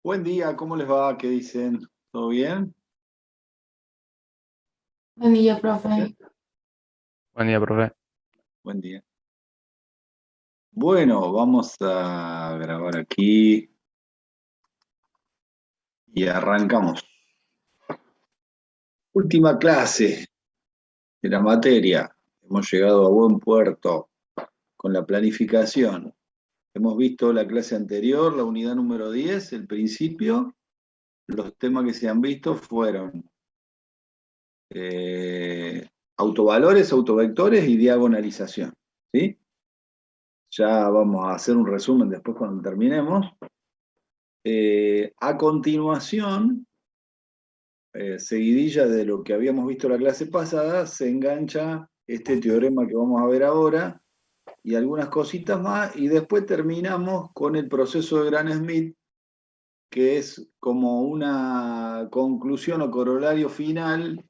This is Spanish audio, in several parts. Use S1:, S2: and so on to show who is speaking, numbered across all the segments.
S1: Buen día, ¿cómo les va? ¿Qué dicen? ¿Todo bien?
S2: Buen día, profe.
S3: Buen día, profe.
S1: Buen día. Bueno, vamos a grabar aquí y arrancamos. Última clase de la materia. Hemos llegado a buen puerto con la planificación. Hemos visto la clase anterior, la unidad número 10, el principio. Los temas que se han visto fueron autovalores, autovectores y diagonalización. ¿Sí? Ya vamos a hacer un resumen después cuando terminemos. A continuación, seguidilla de lo que habíamos visto la clase pasada, se engancha este teorema que vamos a ver ahora y algunas cositas más, y después terminamos con el proceso de Gram-Schmidt, que es como una conclusión o corolario final,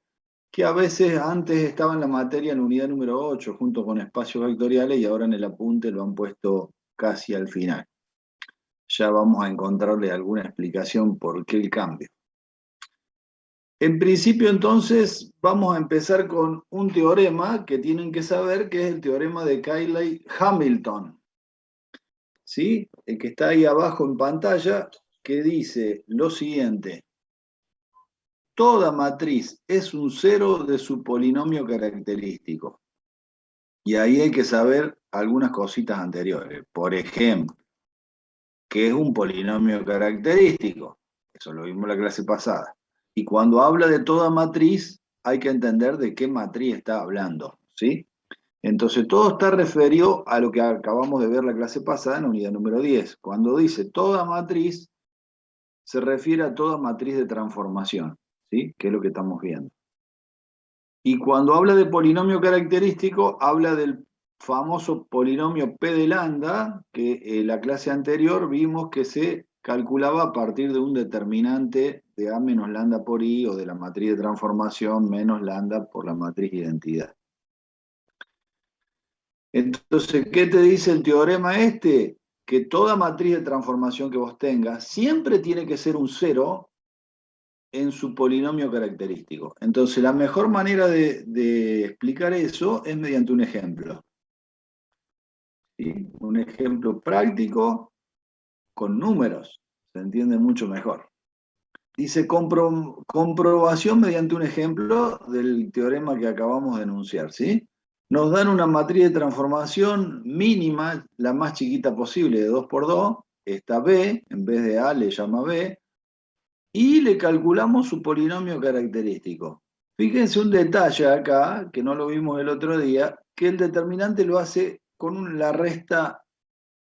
S1: que a veces antes estaba en la materia en unidad número 8, junto con espacios vectoriales, y ahora en el apunte lo han puesto casi al final. Ya vamos a encontrarle alguna explicación por qué el cambio. En principio, entonces, vamos a empezar con un teorema que tienen que saber, que es el teorema de Cayley-Hamilton. ¿Sí? El que está ahí abajo en pantalla, que dice lo siguiente. Toda matriz es un cero de su polinomio característico. Y ahí hay que saber algunas cositas anteriores. Por ejemplo, ¿qué es un polinomio característico? Eso lo vimos en la clase pasada. Y cuando habla de toda matriz, hay que entender de qué matriz está hablando, ¿sí? Entonces, todo está referido a lo que acabamos de ver la clase pasada en la unidad número 10. Cuando dice toda matriz, se refiere a toda matriz de transformación, ¿sí? Que es lo que estamos viendo. Y cuando habla de polinomio característico, habla del famoso polinomio P de lambda, que en la clase anterior vimos que se calculaba a partir de un determinante de A menos lambda por I, o de la matriz de transformación menos lambda por la matriz identidad. Entonces, ¿qué te dice el teorema este? Que toda matriz de transformación que vos tengas siempre tiene que ser un cero en su polinomio característico. Entonces, la mejor manera de explicar eso es mediante un ejemplo. ¿Sí? Un ejemplo práctico con números. Se entiende mucho mejor. Dice comprobación mediante un ejemplo del teorema que acabamos de enunciar, ¿sí? Nos dan una matriz de transformación mínima, la más chiquita posible, de 2 por 2, esta B, en vez de A le llama B, y le calculamos su polinomio característico. Fíjense un detalle acá, que no lo vimos el otro día, que el determinante lo hace con la resta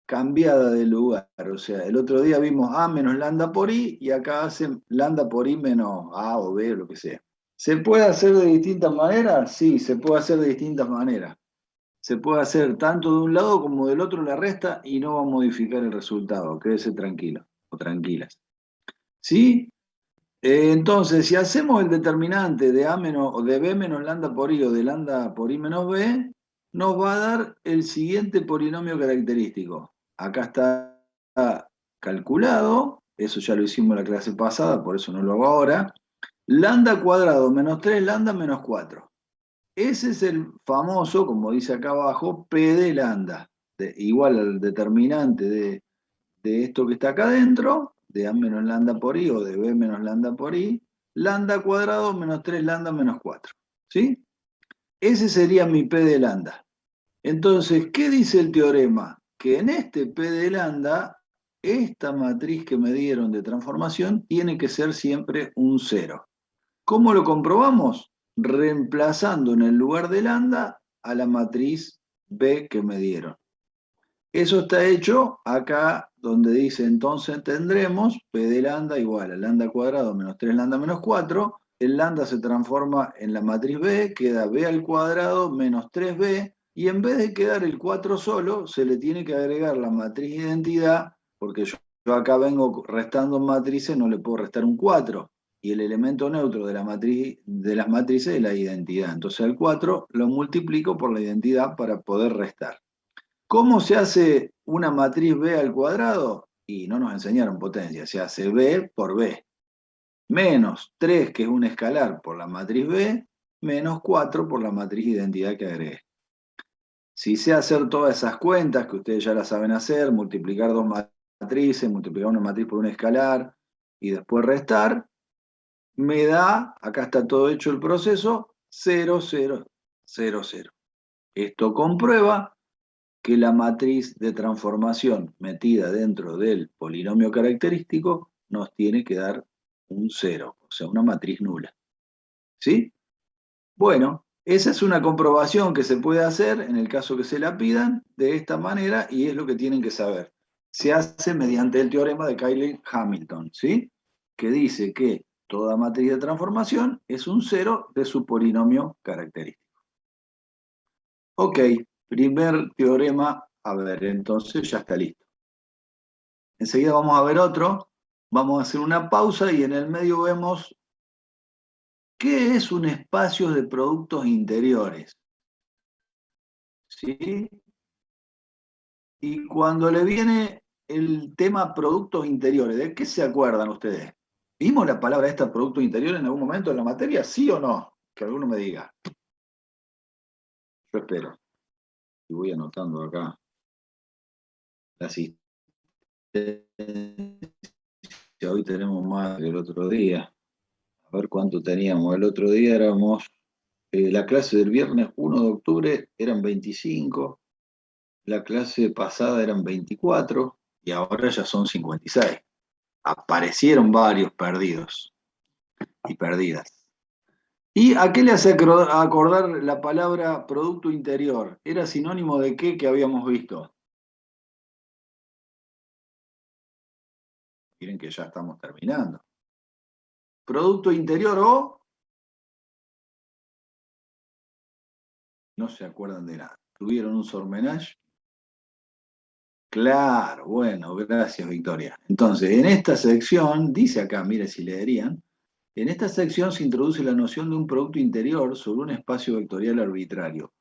S1: cambiada de lugar. O sea, el otro día vimos A menos lambda por I, y acá hacen lambda por I menos A o B o lo que sea. ¿Se puede hacer de distintas maneras? Sí, se puede hacer de distintas maneras. Se puede hacer tanto de un lado como del otro la resta y no va a modificar el resultado. Quédese tranquilo o tranquilas. ¿Sí? Entonces, si hacemos el determinante de A menos, o de B menos lambda por I, o de lambda por I menos B, nos va a dar el siguiente polinomio característico. Acá está calculado, eso ya lo hicimos en la clase pasada, por eso no lo hago ahora. Lambda cuadrado menos 3 lambda menos 4. Ese es el famoso, como dice acá abajo, P de lambda, igual al determinante de esto que está acá adentro, de A menos lambda por I o de B menos lambda por I, lambda cuadrado menos 3 lambda menos 4. ¿Sí? Ese sería mi P de lambda. Entonces, ¿qué dice el teorema? Que en este P de lambda, esta matriz que me dieron de transformación tiene que ser siempre un cero. ¿Cómo lo comprobamos? Reemplazando en el lugar de lambda a la matriz B que me dieron. Eso está hecho acá donde dice entonces tendremos P de lambda igual a lambda cuadrado menos 3 lambda menos 4. El lambda se transforma en la matriz B, queda B al cuadrado menos 3B, y en vez de quedar el 4 solo, se le tiene que agregar la matriz identidad, porque yo acá vengo restando matrices, no le puedo restar un 4, y el elemento neutro de las matrices es la identidad. Entonces al 4 lo multiplico por la identidad para poder restar. ¿Cómo se hace una matriz B al cuadrado? Y no nos enseñaron potencia, se hace B por B. Menos 3, que es un escalar, por la matriz B, menos 4 por la matriz identidad que agregué. Si sé hacer todas esas cuentas, que ustedes ya las saben hacer, multiplicar dos matrices, multiplicar una matriz por un escalar, y después restar, me da, acá está todo hecho el proceso, 0, 0, 0, 0. Esto comprueba que la matriz de transformación metida dentro del polinomio característico nos tiene que dar un 0, o sea, una matriz nula. ¿Sí? Bueno, esa es una comprobación que se puede hacer en el caso que se la pidan de esta manera y es lo que tienen que saber. Se hace mediante el teorema de Cayley-Hamilton, ¿sí? Que dice que toda matriz de transformación es un 0 de su polinomio característico. Ok, primer teorema, a ver, entonces ya está listo. Enseguida vamos a ver otro, vamos a hacer una pausa y en el medio vemos qué es un espacio de productos interiores. ¿Sí? Y cuando le viene el tema productos interiores, ¿de qué se acuerdan ustedes? ¿Vimos la palabra esta productos interiores en algún momento en la materia? ¿Sí o no? Que alguno me diga. Yo espero. Y voy anotando acá la asistencia. Hoy tenemos más que el otro día. A ver cuánto teníamos. El otro día éramos, la clase del viernes 1 de octubre eran 25, la clase pasada eran 24 y ahora ya son 56. Aparecieron varios perdidos y perdidas. ¿Y a qué le hace acordar la palabra producto interior? ¿Era sinónimo de qué que habíamos visto? Miren que ya estamos terminando. Producto interior o... No se acuerdan de nada. ¿Tuvieron un sormenage? Claro, bueno, gracias Victoria. Entonces, en esta sección, dice acá, mire si leerían, en esta sección se introduce la noción de un producto interior sobre un espacio vectorial arbitrario.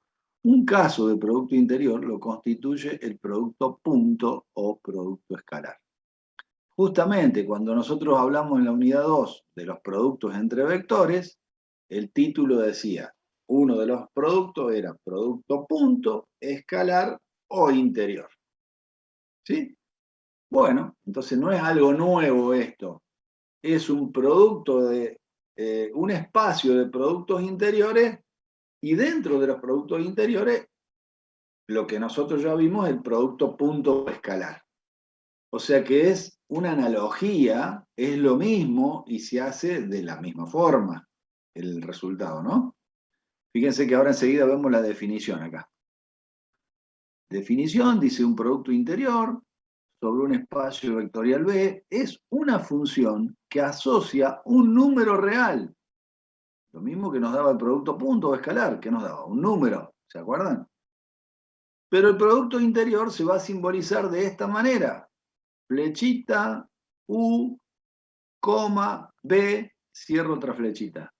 S1: Un caso de producto interior lo constituye el producto punto o producto escalar. Justamente cuando nosotros hablamos en la unidad 2 de los productos entre vectores, el título decía, uno de los productos era producto punto, escalar o interior. ¿Sí? Bueno, entonces no es algo nuevo esto, es un producto de, un espacio de productos interiores y dentro de los productos interiores lo que nosotros ya vimos es el producto punto escalar. O sea que es una analogía, es lo mismo y se hace de la misma forma el resultado, ¿no? Fíjense que ahora enseguida vemos la definición acá. Definición, dice un producto interior sobre un espacio vectorial B, es una función que asocia un número real. Lo mismo que nos daba el producto punto o escalar, que nos daba un número, ¿se acuerdan? Pero el producto interior se va a simbolizar de esta manera. Flechita, U, coma, B, cierro otra flechita.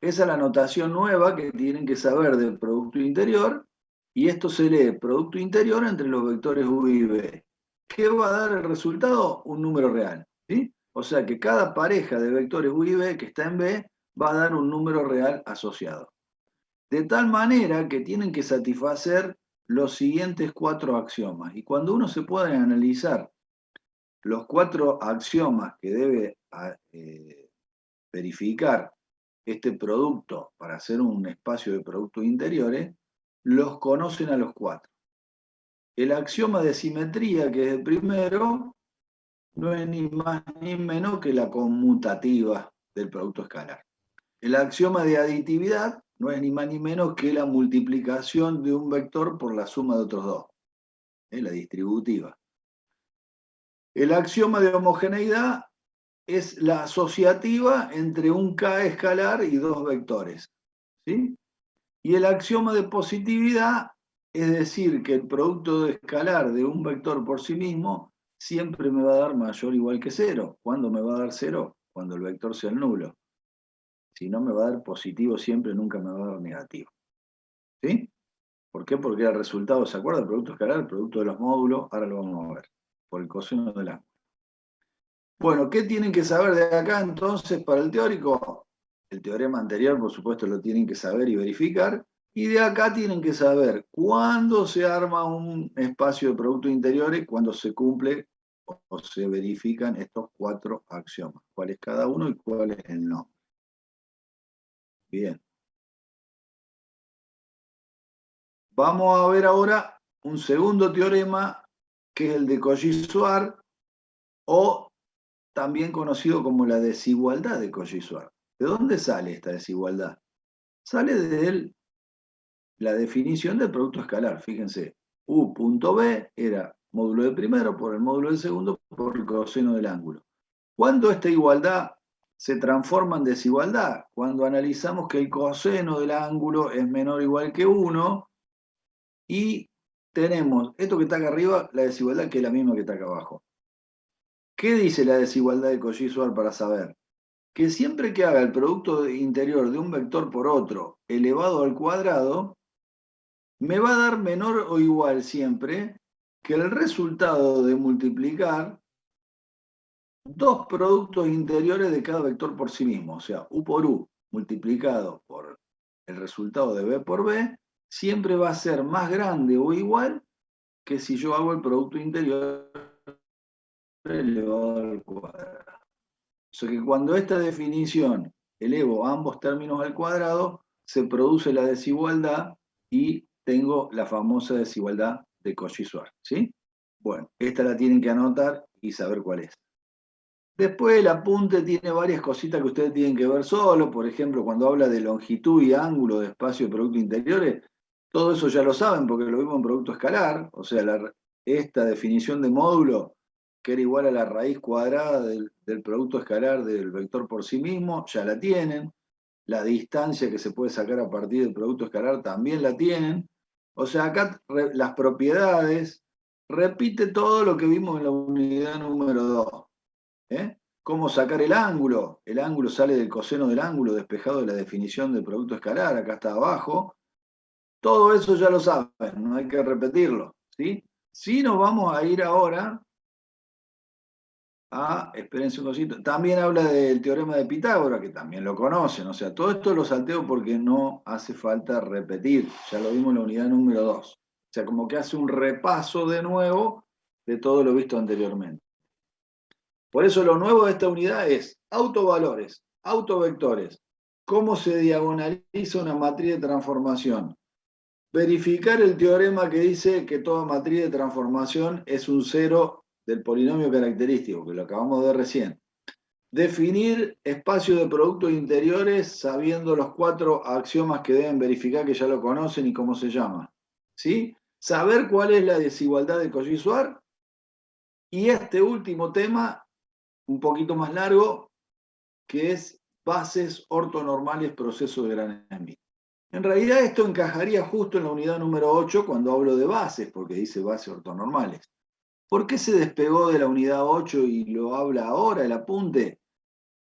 S1: Esa es la notación nueva que tienen que saber del producto interior, y esto se lee producto interior entre los vectores U y B. ¿Qué va a dar el resultado? Un número real. ¿Sí? O sea que cada pareja de vectores U y B que está en B va a dar un número real asociado. De tal manera que tienen que satisfacer los siguientes 4 axiomas. Y cuando uno se puede analizar los 4 axiomas que debe verificar este producto para hacer un espacio de productos interiores, los conocen a los 4. El axioma de simetría, que es el primero, no es ni más ni menos que la conmutativa del producto escalar. El axioma de aditividad no es ni más ni menos que la multiplicación de un vector por la suma de otros dos, la distributiva. El axioma de homogeneidad es la asociativa entre un K escalar y dos vectores. ¿Sí? Y el axioma de positividad es decir que el producto de escalar de un vector por sí mismo siempre me va a dar mayor o igual que 0. ¿Cuándo me va a dar 0? Cuando el vector sea el nulo. Si no me va a dar positivo siempre, nunca me va a dar negativo. ¿Sí? ¿Por qué? Porque era el resultado, ¿se acuerda? El producto escalar, el producto de los módulos, ahora lo vamos a ver, por el coseno del ángulo. Bueno, ¿qué tienen que saber de acá entonces para el teórico? El teorema anterior, por supuesto, lo tienen que saber y verificar. Y de acá tienen que saber cuándo se arma un espacio de productos interiores, cuando se cumple o se verifican estos 4 axiomas. ¿Cuál es cada uno y cuál es el no? Bien. Vamos a ver ahora un segundo teorema, que es el de Cauchy-Schwarz, o también conocido como la desigualdad de Cauchy-Schwarz. ¿De dónde sale esta desigualdad? Sale de la definición del producto escalar. Fíjense, U punto B era módulo de primero por el módulo de segundo por el coseno del ángulo. ¿Cuándo esta igualdad se transforma en desigualdad? Cuando analizamos que el coseno del ángulo es menor o igual que 1 y tenemos esto que está acá arriba, la desigualdad que es la misma que está acá abajo. ¿Qué dice la desigualdad de Cauchy-Schwarz para saber? Que siempre que haga el producto interior de un vector por otro elevado al cuadrado, me va a dar menor o igual siempre que el resultado de multiplicar dos productos interiores de cada vector por sí mismo. O sea, U por U multiplicado por el resultado de B por B, siempre va a ser más grande o igual que si yo hago el producto interior elevado al cuadrado. O sea que cuando esta definición elevo ambos términos al cuadrado, se produce la desigualdad y tengo la famosa desigualdad de Cauchy-Schwarz, ¿sí? Bueno, esta la tienen que anotar y saber cuál es. Después el apunte tiene varias cositas que ustedes tienen que ver solo, por ejemplo, cuando habla de longitud y ángulo de espacio de productos interiores, todo eso ya lo saben porque lo vimos en producto escalar, o sea, esta definición de módulo, que era igual a la raíz cuadrada del producto escalar del vector por sí mismo, ya la tienen. La distancia que se puede sacar a partir del producto escalar también la tienen. O sea, acá las propiedades, repite todo lo que vimos en la unidad número 2. ¿Eh? ¿Cómo sacar el ángulo? El ángulo sale del coseno del ángulo despejado de la definición del producto escalar, acá está abajo. Todo eso ya lo saben, no hay que repetirlo, ¿sí? Sí nos vamos a ir ahora espérense un cosito, también habla del teorema de Pitágoras, que también lo conocen, o sea, todo esto lo salteo porque no hace falta repetir, ya lo vimos en la unidad número 2. O sea, como que hace un repaso de nuevo de todo lo visto anteriormente. Por eso lo nuevo de esta unidad es autovalores, autovectores, cómo se diagonaliza una matriz de transformación, verificar el teorema que dice que toda matriz de transformación es un cero del polinomio característico, que lo acabamos de ver recién. Definir espacio de productos interiores sabiendo los 4 axiomas que deben verificar, que ya lo conocen y cómo se llama. ¿Sí? Saber cuál es la desigualdad de Cauchy-Schwarz. Y este último tema, un poquito más largo, que es bases ortonormales proceso de Gran-Smith. En realidad esto encajaría justo en la unidad número 8 cuando hablo de bases, porque dice bases ortonormales. ¿Por qué se despegó de la unidad 8 y lo habla ahora el apunte?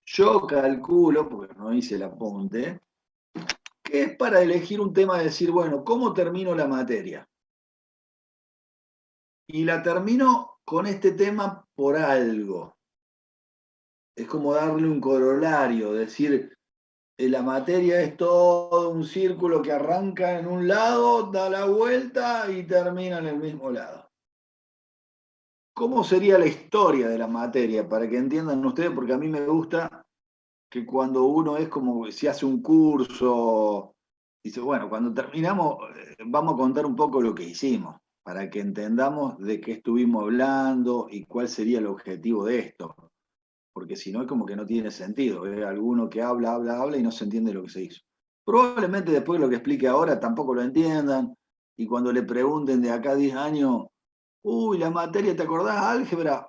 S1: Yo calculo, porque no hice el apunte, que es para elegir un tema de decir, bueno, ¿cómo termino la materia? Y la termino con este tema por algo. Es como darle un corolario, decir, la materia es todo un círculo que arranca en un lado, da la vuelta y termina en el mismo lado. ¿Cómo sería la historia de la materia? Para que entiendan ustedes, porque a mí me gusta que cuando uno es como si hace un curso, dice, bueno, cuando terminamos vamos a contar un poco lo que hicimos, para que entendamos de qué estuvimos hablando y cuál sería el objetivo de esto. Porque si no es como que no tiene sentido. Es alguno que habla y no se entiende lo que se hizo. Probablemente después lo que explique ahora tampoco lo entiendan y cuando le pregunten de acá a 10 años, uy, la materia, ¿te acordás? Álgebra,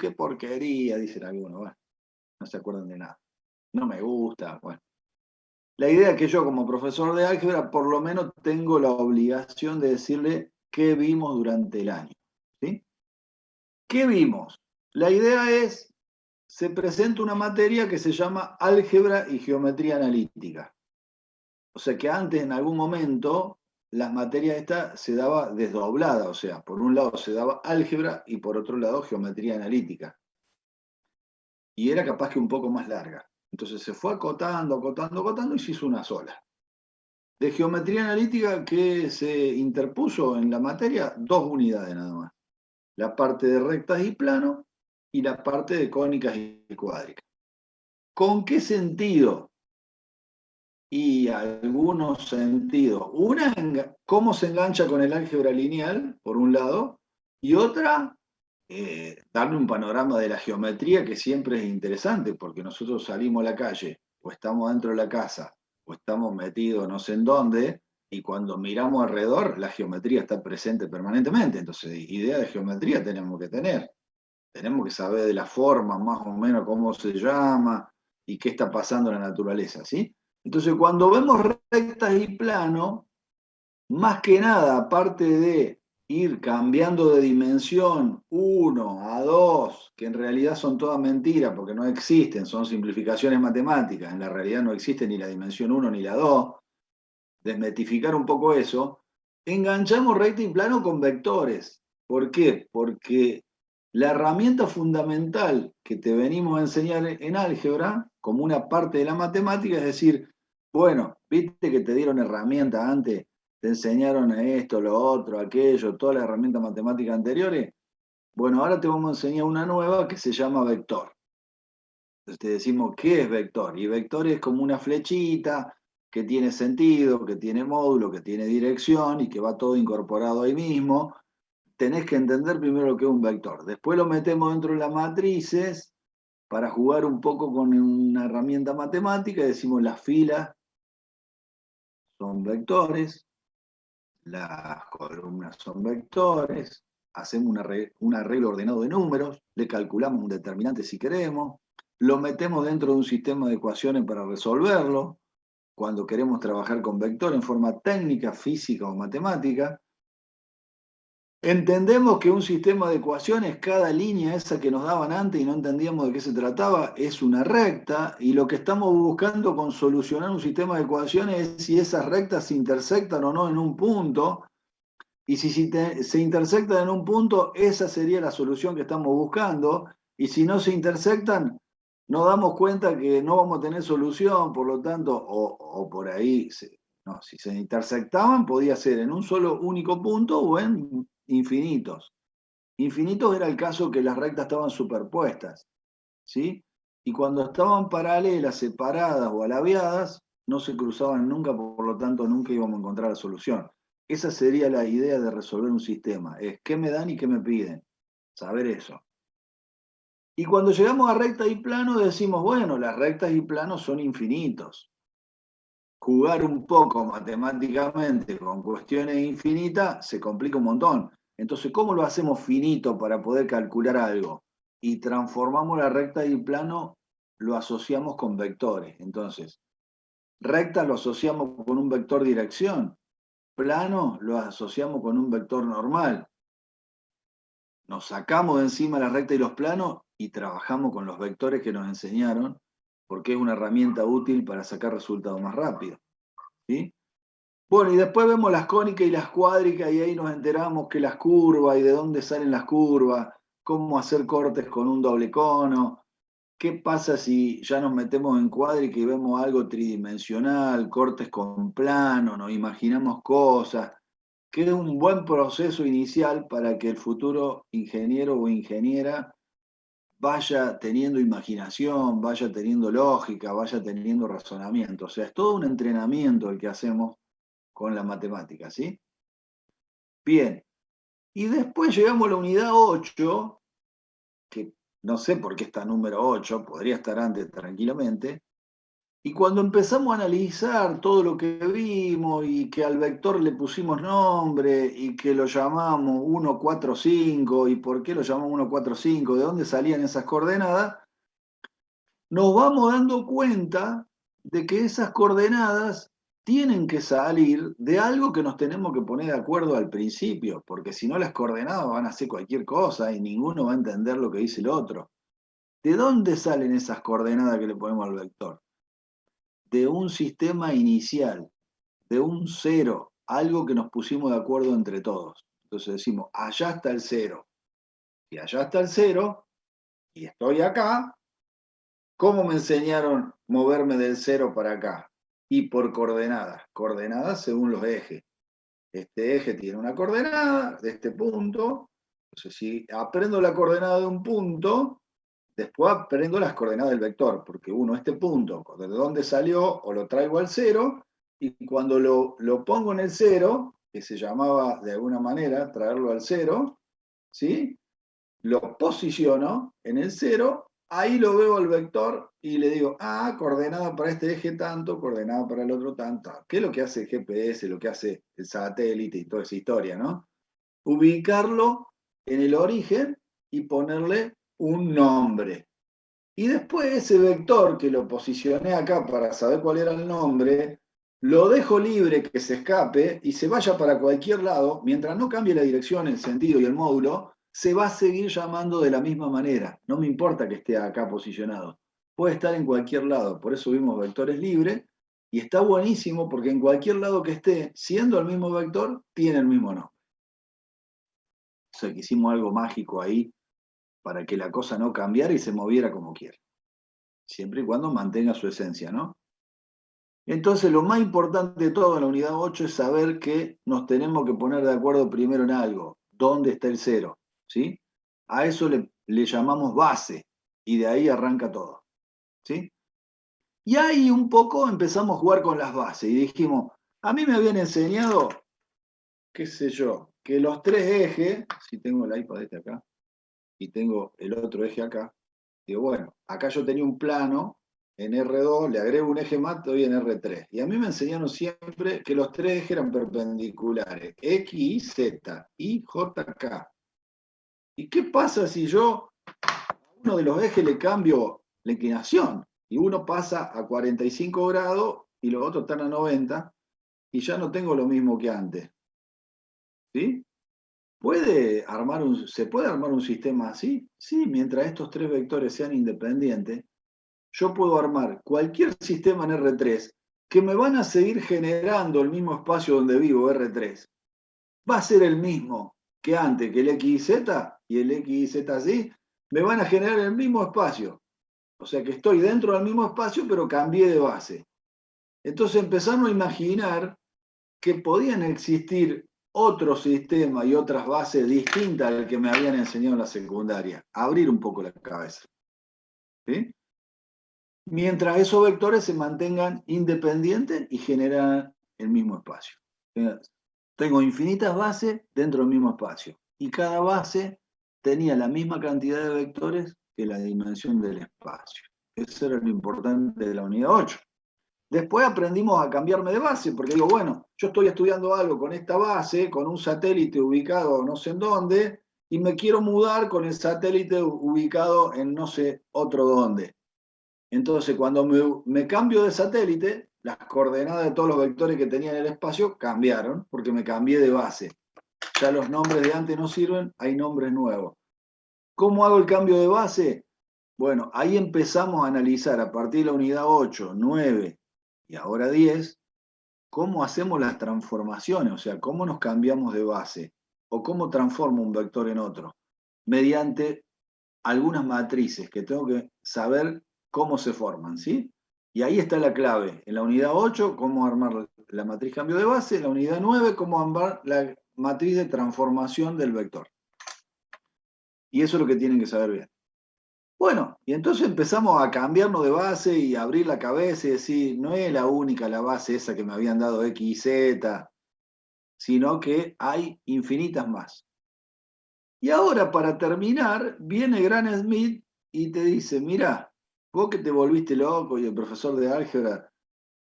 S1: qué porquería, dicen algunos. Bueno, no se acuerdan de nada. No me gusta, bueno. La idea es que yo como profesor de álgebra por lo menos tengo la obligación de decirle qué vimos durante el año. ¿Sí? ¿Qué vimos? La idea es se presenta una materia que se llama álgebra y geometría analítica. O sea que antes, en algún momento, las materias estas se daba desdoblada, o sea, por un lado se daba álgebra y por otro lado geometría analítica. y era capaz que un poco más larga. Entonces se fue acotando, acotando, acotando y se hizo una sola. De geometría analítica que se interpuso en la materia, 2 unidades nada más. La parte de rectas y planos y la parte de cónicas y cuádricas. ¿Con qué sentido? Y algunos sentidos. Una, cómo se engancha con el álgebra lineal, por un lado, y otra, darle un panorama de la geometría que siempre es interesante, porque nosotros salimos a la calle, o estamos dentro de la casa, o estamos metidos no sé en dónde, y cuando miramos alrededor, la geometría está presente permanentemente. Entonces, idea de geometría tenemos que tener. Tenemos que saber de la forma, más o menos cómo se llama y qué está pasando en la naturaleza, ¿sí? Entonces, cuando vemos rectas y plano, más que nada, aparte de ir cambiando de dimensión 1 a 2, que en realidad son todas mentiras porque no existen, son simplificaciones matemáticas, en la realidad no existe ni la dimensión 1 ni la 2, desmetificar un poco eso, enganchamos recta y plano con vectores. ¿Por qué? Porque la herramienta fundamental que te venimos a enseñar en álgebra, como una parte de la matemática, es decir, bueno, viste que te dieron herramientas antes, te enseñaron esto, lo otro, aquello, todas las herramientas matemáticas anteriores. Bueno, ahora te vamos a enseñar una nueva que se llama vector. Entonces te decimos, ¿qué es vector? Y vector es como una flechita que tiene sentido, que tiene módulo, que tiene dirección y que va todo incorporado ahí mismo. Tenés que entender primero lo que es un vector. Después lo metemos dentro de las matrices para jugar un poco con una herramienta matemática y decimos las filas son vectores, las columnas son vectores, hacemos un arreglo ordenado de números, le calculamos un determinante si queremos, lo metemos dentro de un sistema de ecuaciones para resolverlo, cuando queremos trabajar con vector en forma técnica, física o matemática. Entendemos que un sistema de ecuaciones, cada línea esa que nos daban antes y no entendíamos de qué se trataba, es una recta, y lo que estamos buscando con solucionar un sistema de ecuaciones es si esas rectas se intersectan o no en un punto, y si se intersectan en un punto, esa sería la solución que estamos buscando, y si no se intersectan, nos damos cuenta que no vamos a tener solución, por lo tanto, o por ahí, no, si se intersectaban, podía ser en un solo único punto o en infinitos. Infinitos era el caso que las rectas estaban superpuestas, ¿sí? Y cuando estaban paralelas, separadas o alabeadas, no se cruzaban nunca, por lo tanto nunca íbamos a encontrar la solución. Esa sería la idea de resolver un sistema, es qué me dan y qué me piden, saber eso. Y cuando llegamos a recta y plano decimos, bueno, las rectas y planos son infinitos. Jugar un poco matemáticamente con cuestiones infinitas se complica un montón. Entonces, ¿cómo lo hacemos finito para poder calcular algo? Y transformamos la recta y plano, lo asociamos con vectores. Entonces, recta lo asociamos con un vector dirección, plano lo asociamos con un vector normal. Nos sacamos de encima la recta y los planos y trabajamos con los vectores que nos enseñaron, porque es una herramienta útil para sacar resultados más rápido, ¿sí? Bueno, y después vemos las cónicas y las cuádricas y ahí nos enteramos que las curvas y de dónde salen las curvas, cómo hacer cortes con un doble cono, qué pasa si ya nos metemos en cuádrica y vemos algo tridimensional, cortes con plano, nos imaginamos cosas, que es un buen proceso inicial para que el futuro ingeniero o ingeniera vaya teniendo imaginación, vaya teniendo lógica, vaya teniendo razonamiento. O sea, es todo un entrenamiento el que hacemos con la matemática, ¿sí? Bien, y después llegamos a la unidad 8, que no sé por qué está número 8, podría estar antes tranquilamente, y cuando empezamos a analizar todo lo que vimos y que al vector le pusimos nombre y que lo llamamos 1, 4, 5, y por qué lo llamamos 1, 4, 5, de dónde salían esas coordenadas, nos vamos dando cuenta de que esas coordenadas tienen que salir de algo que nos tenemos que poner de acuerdo al principio, porque si no las coordenadas van a ser cualquier cosa y ninguno va a entender lo que dice el otro. ¿De dónde salen esas coordenadas que le ponemos al vector? De un sistema inicial, de un cero, algo que nos pusimos de acuerdo entre todos. Entonces decimos, allá está el cero. Y allá está el cero, y estoy acá, ¿Cómo me enseñaron moverme del 0 para acá? Y por coordenadas. Coordenadas según los ejes. Este eje tiene una coordenada de este punto. Entonces, si aprendo la coordenada de un punto, después aprendo las coordenadas del vector, porque este punto, de dónde salió, o lo traigo al 0, y cuando lo pongo en el 0, que se llamaba de alguna manera traerlo al 0, ¿sí? Lo posiciono en el 0, ahí lo veo al vector y le digo, coordenada para este eje tanto, coordenada para el otro tanto. ¿Qué es lo que hace el GPS, lo que hace el satélite y toda esa historia, ¿no? Ubicarlo en el origen y ponerle un nombre. Y después ese vector que lo posicioné acá para saber cuál era el nombre, lo dejo libre que se escape y se vaya para cualquier lado, mientras no cambie la dirección, el sentido y el módulo, se va a seguir llamando de la misma manera. No me importa que esté acá posicionado. Puede estar en cualquier lado. Por eso vimos vectores libres. Y está buenísimo porque en cualquier lado que esté, siendo el mismo vector, tiene el mismo nombre. O sea que hicimos algo mágico ahí para que la cosa no cambiara y se moviera como quiera. Siempre y cuando mantenga su esencia, ¿no? Entonces, lo más importante de todo en la unidad 8 es saber que nos tenemos que poner de acuerdo primero en algo. ¿Dónde está el 0? ¿Sí? A eso le llamamos base, y de ahí arranca todo. ¿Sí? Y ahí un poco empezamos a jugar con las bases, y dijimos, a mí me habían enseñado, qué sé yo, que los tres ejes, si tengo el iPad este acá, y tengo el otro eje acá, digo, bueno, acá yo tenía un plano en R2, le agrego un eje más, estoy en R3. Y a mí me enseñaron siempre que los tres ejes eran perpendiculares, X, Y, Z, Y, J, K. ¿Y qué pasa si yo a uno de los ejes le cambio la inclinación? Y uno pasa a 45 grados y los otros están a 90, y ya no tengo lo mismo que antes. ¿Sí? ¿Se puede armar un sistema así? Sí, mientras estos tres vectores sean independientes, yo puedo armar cualquier sistema en R3 que me van a seguir generando el mismo espacio donde vivo, R3. Va a ser el mismo que antes, que el XZ y el XZ así, me van a generar el mismo espacio. O sea que estoy dentro del mismo espacio, pero cambié de base. Entonces empezamos a imaginar que podían existir otros sistemas y otras bases distintas al que me habían enseñado en la secundaria. Abrir un poco la cabeza. ¿Sí? Mientras esos vectores se mantengan independientes y generan el mismo espacio. Tengo infinitas bases dentro del mismo espacio. Y cada base tenía la misma cantidad de vectores que la dimensión del espacio. Eso era lo importante de la unidad 8. Después aprendimos a cambiarme de base, porque digo, bueno, yo estoy estudiando algo con esta base, con un satélite ubicado no sé en dónde, y me quiero mudar con el satélite ubicado en no sé otro dónde. Entonces, cuando me cambio de satélite, las coordenadas de todos los vectores que tenía en el espacio cambiaron, porque me cambié de base. Ya los nombres de antes no sirven, hay nombres nuevos. ¿Cómo hago el cambio de base? Bueno, ahí empezamos a analizar a partir de la unidad 8, 9 y ahora 10, cómo hacemos las transformaciones, o sea, cómo nos cambiamos de base, o cómo transformo un vector en otro, mediante algunas matrices que tengo que saber cómo se forman, ¿sí? Y ahí está la clave. En la unidad 8, cómo armar la matriz cambio de base. En la unidad 9, cómo armar la matriz de transformación del vector. Y eso es lo que tienen que saber bien. Bueno, y entonces empezamos a cambiarnos de base y a abrir la cabeza y decir, no es la única la base esa que me habían dado X y Z, sino que hay infinitas más. Y ahora, para terminar, viene Gran Smith y te dice, mira, vos que te volviste loco y el profesor de álgebra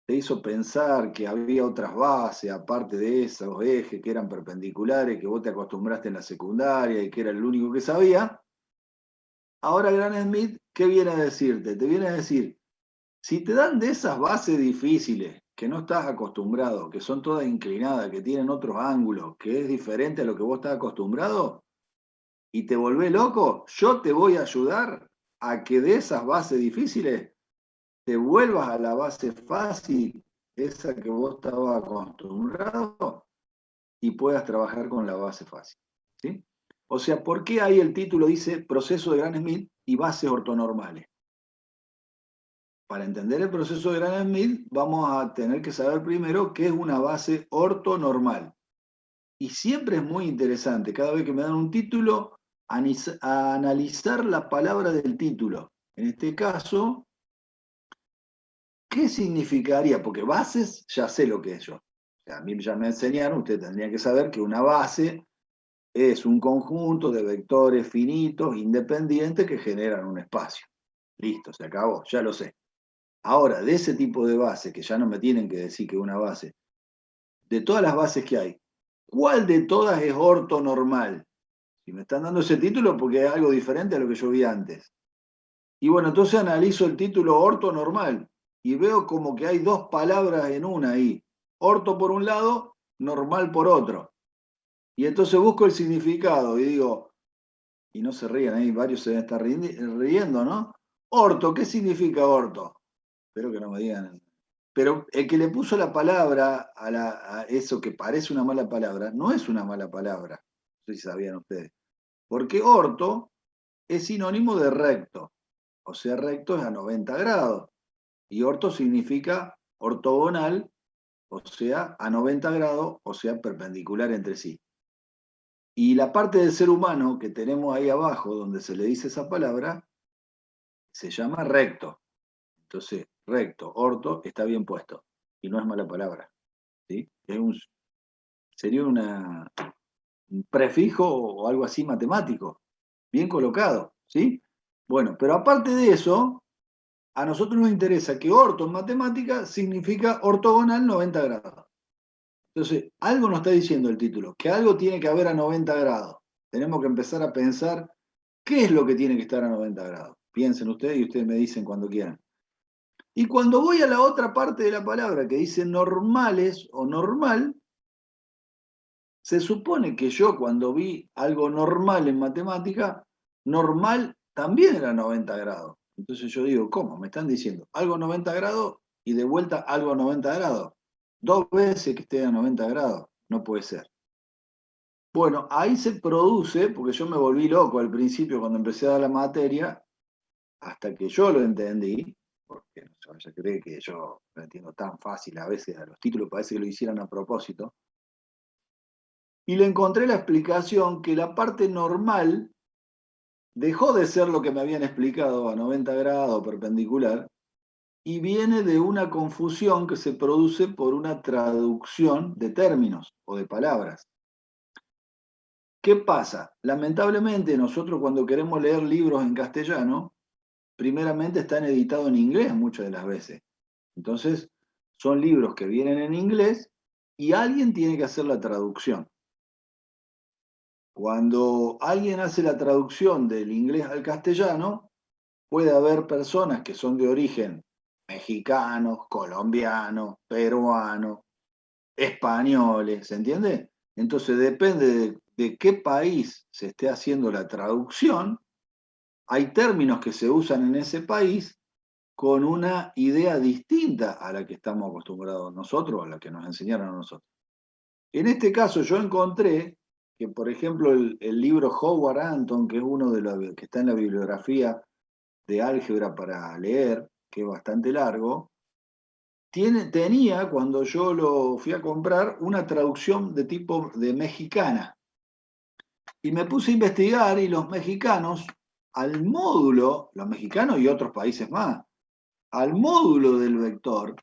S1: te hizo pensar que había otras bases, aparte de esos ejes que eran perpendiculares, que vos te acostumbraste en la secundaria y que era el único que sabía. Ahora Gran Smith, ¿qué viene a decirte? Te viene a decir, si te dan de esas bases difíciles, que no estás acostumbrado, que son todas inclinadas, que tienen otros ángulos, que es diferente a lo que vos estás acostumbrado, y te volvés loco, yo te voy a ayudar a que de esas bases difíciles te vuelvas a la base fácil, esa que vos estabas acostumbrado, y puedas trabajar con la base fácil. ¿Sí? O sea, ¿por qué ahí el título dice proceso de Gran Smith y bases ortonormales? para entender el proceso de Gram-Schmidt, vamos a tener que saber primero qué es una base ortonormal. Y siempre es muy interesante, cada vez que me dan un título, a analizar la palabra del título. En este caso, ¿qué significaría? Porque bases ya sé lo que es yo. O sea, a mí ya me enseñaron, usted tendría que saber que una base es un conjunto de vectores finitos, independientes, que generan un espacio. Listo, se acabó, ya lo sé. Ahora, de ese tipo de base, que ya no me tienen que decir que es una base, de todas las bases que hay, ¿cuál de todas es ortonormal? Si me están dando ese título porque es algo diferente a lo que yo vi antes. Y bueno, entonces analizo el título ortonormal y veo como que hay dos palabras en una ahí. Orto por un lado, normal por otro. Y entonces busco el significado y digo, y no se rían ahí, varios se están riendo, ¿no? Orto, ¿qué significa orto? Espero que no me digan. Pero el que le puso la palabra a eso que parece una mala palabra, no es una mala palabra. No sé si sabían ustedes. Porque orto es sinónimo de recto. O sea, recto es a 90 grados. Y orto significa ortogonal, o sea, a 90 grados, o sea, perpendicular entre sí. Y la parte del ser humano que tenemos ahí abajo, donde se le dice esa palabra, se llama recto. Entonces, recto, orto, está bien puesto. Y no es mala palabra. ¿Sí? Sería un prefijo o algo así matemático. Bien colocado. ¿Sí? Bueno, pero aparte de eso, a nosotros nos interesa que orto en matemática significa ortogonal 90 grados. Entonces, algo nos está diciendo el título, que algo tiene que haber a 90 grados. Tenemos que empezar a pensar qué es lo que tiene que estar a 90 grados. Piensen ustedes y ustedes me dicen cuando quieran. Y cuando voy a la otra parte de la palabra que dice normales o normal, se supone que yo cuando vi algo normal en matemática, normal también era 90 grados. Entonces yo digo, ¿cómo? Me están diciendo algo a 90 grados y de vuelta algo a 90 grados. Dos veces que esté a 90 grados. No puede ser. Bueno, ahí se produce, porque yo me volví loco al principio cuando empecé a dar la materia, hasta que yo lo entendí, porque no se vaya a creer que yo lo entiendo tan fácil, a veces a los títulos parece que lo hicieran a propósito, y le encontré la explicación que la parte normal dejó de ser lo que me habían explicado a 90 grados perpendicular, y viene de una confusión que se produce por una traducción de términos o de palabras. ¿Qué pasa? Lamentablemente nosotros cuando queremos leer libros en castellano, primeramente están editados en inglés muchas de las veces. Entonces, son libros que vienen en inglés y alguien tiene que hacer la traducción. Cuando alguien hace la traducción del inglés al castellano, puede haber personas que son de origen mexicanos, colombianos, peruanos, españoles, ¿se entiende? Entonces depende de qué país se esté haciendo la traducción, hay términos que se usan en ese país con una idea distinta a la que estamos acostumbrados nosotros, a la que nos enseñaron a nosotros. En este caso yo encontré que, por ejemplo, el libro Howard Anton, que es uno de los que está en la bibliografía de álgebra para leer, que es bastante largo, tenía, cuando yo lo fui a comprar, una traducción de tipo de mexicana. Y me puse a investigar y los mexicanos, al módulo, los mexicanos y otros países más, al módulo del vector,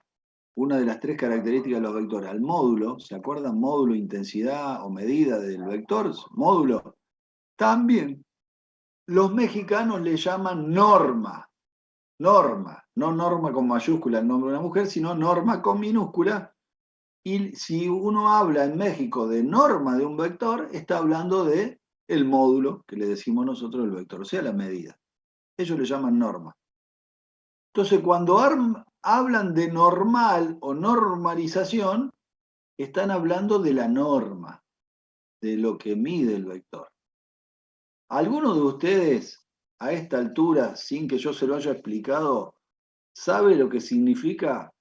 S1: una de las tres características de los vectores, al módulo, ¿se acuerdan? Módulo, intensidad o medida del vector, módulo. También los mexicanos le llaman norma, no norma con mayúscula el nombre de una mujer, sino norma con minúscula. Y si uno habla en México de norma de un vector, está hablando de el módulo que le decimos nosotros el vector, o sea, la medida. Ellos le llaman norma. Entonces, cuando hablan de normal o normalización, están hablando de la norma, de lo que mide el vector. ¿Alguno de ustedes, a esta altura, sin que yo se lo haya explicado, sabe lo que significa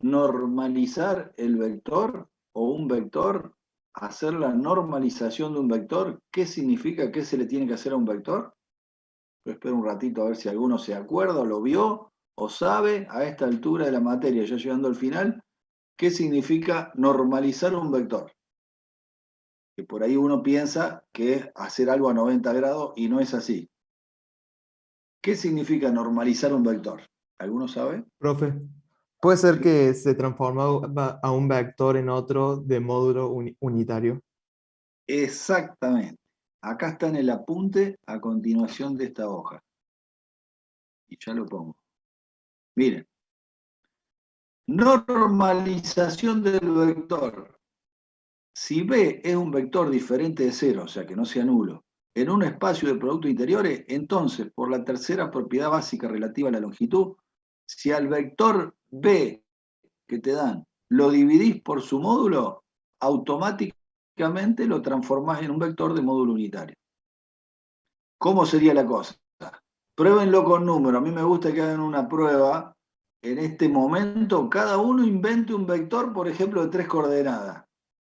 S1: normalizar el vector o un vector? ¿Hacer la normalización de un vector? ¿Qué significa? ¿Qué se le tiene que hacer a un vector? Yo espero un ratito a ver si alguno se acuerda o lo vio o sabe a esta altura de la materia, ya llegando al final, qué significa normalizar un vector? Que por ahí uno piensa que es hacer algo a 90 grados y no es así. ¿Qué significa normalizar un vector? ¿Alguno sabe?
S4: Profe, puede ser
S1: Sí.
S4: que se transforma a un vector en otro de módulo unitario.
S1: Exactamente. Acá está en el apunte a continuación de esta hoja. Y ya lo pongo. Miren. Normalización del vector. Si B es un vector diferente de cero, o sea que no sea nulo, en un espacio de productos interiores, entonces, por la tercera propiedad básica relativa a la longitud, si al vector B que te dan lo dividís por su módulo, automáticamente lo transformás en un vector de módulo unitario. ¿Cómo sería la cosa? Pruébenlo con números. A mí me gusta que hagan una prueba. En este momento, cada uno invente un vector, por ejemplo, de 3 coordenadas.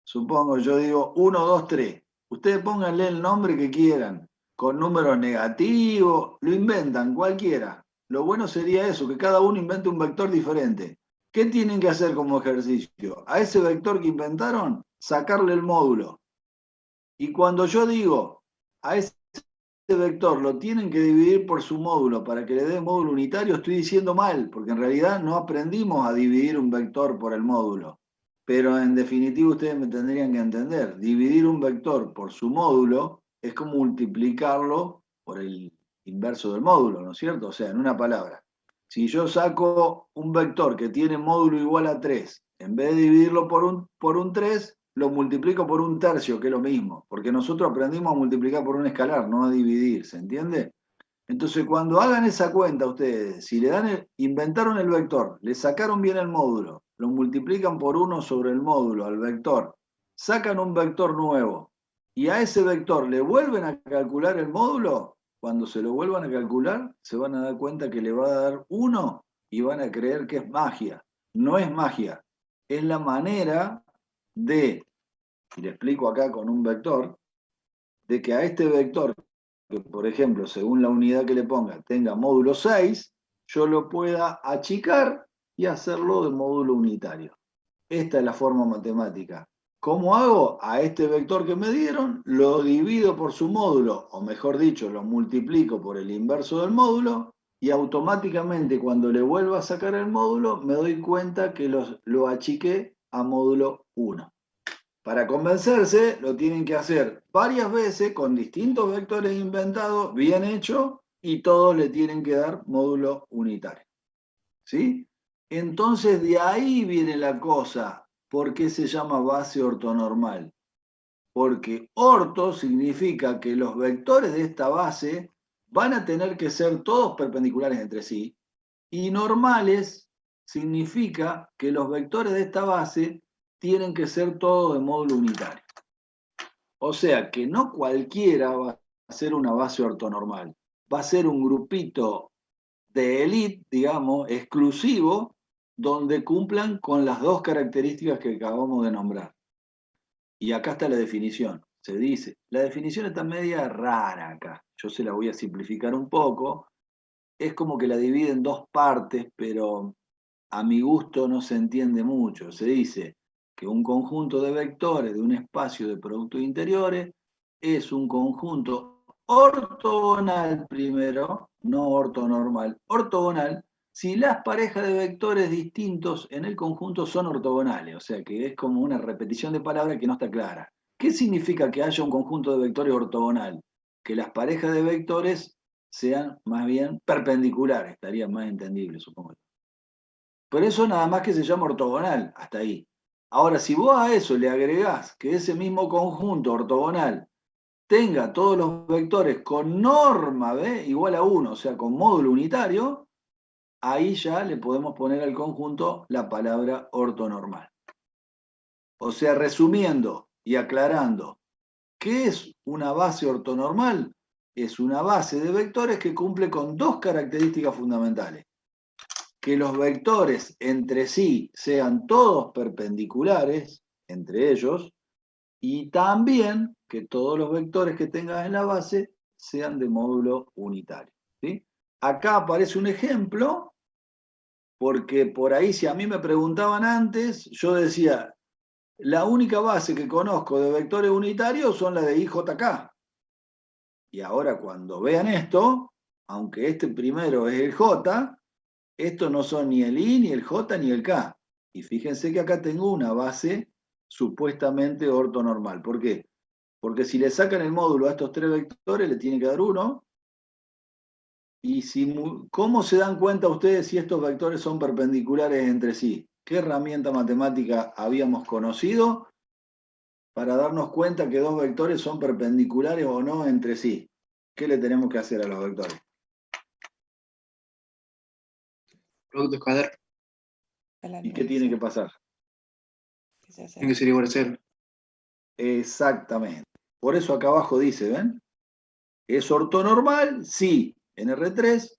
S1: Supongo, yo digo 1, 2, 3. Ustedes pónganle el nombre que quieran, con números negativos, lo inventan, cualquiera. Lo bueno sería eso, que cada uno invente un vector diferente. ¿Qué tienen que hacer como ejercicio? A ese vector que inventaron, sacarle el módulo. Y cuando yo digo a ese vector lo tienen que dividir por su módulo para que le dé módulo unitario, estoy diciendo mal, porque en realidad no aprendimos a dividir un vector por el módulo. Pero en definitiva ustedes me tendrían que entender, dividir un vector por su módulo es como multiplicarlo por el inverso del módulo, ¿no es cierto? O sea, en una palabra, si yo saco un vector que tiene módulo igual a 3, en vez de dividirlo por un 3, lo multiplico por un tercio, que es lo mismo, porque nosotros aprendimos a multiplicar por un escalar, no a dividir, ¿se entiende? Entonces, cuando hagan esa cuenta ustedes, si le dan inventaron el vector, le sacaron bien el módulo, lo multiplican por 1 sobre el módulo al vector, sacan un vector nuevo y a ese vector le vuelven a calcular el módulo, cuando se lo vuelvan a calcular, se van a dar cuenta que le va a dar 1 y van a creer que es magia. No es magia, es la manera de, y le explico acá con un vector, de que a este vector, que por ejemplo, según la unidad que le ponga, tenga módulo 6, yo lo pueda achicar y hacerlo de módulo unitario. Esta es la forma matemática. ¿Cómo hago? A este vector que me dieron, lo divido por su módulo, o mejor dicho, lo multiplico por el inverso del módulo, y automáticamente cuando le vuelvo a sacar el módulo, me doy cuenta que lo achiqué a módulo 1. Para convencerse, lo tienen que hacer varias veces con distintos vectores inventados, bien hecho, y todos le tienen que dar módulo unitario. ¿Sí? Entonces de ahí viene la cosa. ¿Por qué se llama base ortonormal? Porque orto significa que los vectores de esta base van a tener que ser todos perpendiculares entre sí, y normales significa que los vectores de esta base tienen que ser todos de módulo unitario. O sea que no cualquiera va a ser una base ortonormal. Va a ser un grupito de élite, digamos, exclusivo, donde cumplan con las dos características que acabamos de nombrar. Y acá está la definición. Se dice, la definición está media rara acá. Yo se la voy a simplificar un poco. Es como que la divide en dos partes, pero a mi gusto no se entiende mucho. Se dice que un conjunto de vectores de un espacio de productos interiores es un conjunto ortogonal primero, no ortonormal, ortogonal, si las parejas de vectores distintos en el conjunto son ortogonales, o sea que es como una repetición de palabras que no está clara. ¿Qué significa que haya un conjunto de vectores ortogonal? Que las parejas de vectores sean más bien perpendiculares, estaría más entendible, supongo. Por eso nada más que se llama ortogonal, hasta ahí. Ahora, si vos a eso le agregás que ese mismo conjunto ortogonal tenga todos los vectores con norma B igual a 1, o sea, con módulo unitario, ahí ya le podemos poner al conjunto la palabra ortonormal. O sea, resumiendo y aclarando, ¿qué es una base ortonormal? Es una base de vectores que cumple con dos características fundamentales. Que los vectores entre sí sean todos perpendiculares entre ellos y también que todos los vectores que tengas en la base sean de módulo unitario. ¿Sí? Acá aparece un ejemplo porque por ahí si a mí me preguntaban antes, yo decía, la única base que conozco de vectores unitarios son las de IJK. Y ahora cuando vean esto, aunque este primero es el J, estos no son ni el I, ni el J, ni el K. Y fíjense que acá tengo una base supuestamente ortonormal. ¿Por qué? Porque si le sacan el módulo a estos tres vectores, le tiene que dar 1. Y ¿cómo se dan cuenta ustedes si estos vectores son perpendiculares entre sí? ¿Qué herramienta matemática habíamos conocido para darnos cuenta que dos vectores son perpendiculares o no entre sí? ¿Qué le tenemos que hacer a los vectores?
S5: Producto escalar.
S1: ¿Y qué tiene que pasar?
S5: Tiene que ser igual a 0.
S1: Exactamente. Por eso acá abajo dice, ¿ven? ¿Es ortonormal? Sí. En R3.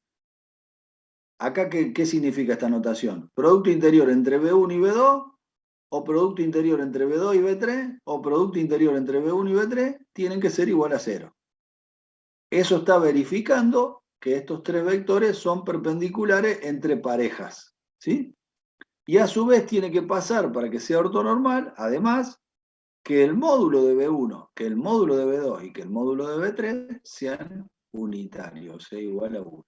S1: Acá, ¿qué significa esta notación? ¿Producto interior entre B1 y B2? ¿O producto interior entre B2 y B3? ¿O producto interior entre B1 y B3? Tienen que ser igual a 0. Eso está verificando que estos tres vectores son perpendiculares entre parejas, ¿sí? Y a su vez tiene que pasar, para que sea ortonormal, además, que el módulo de B1, que el módulo de B2 y que el módulo de B3 sean unitarios, o sea, igual a 1.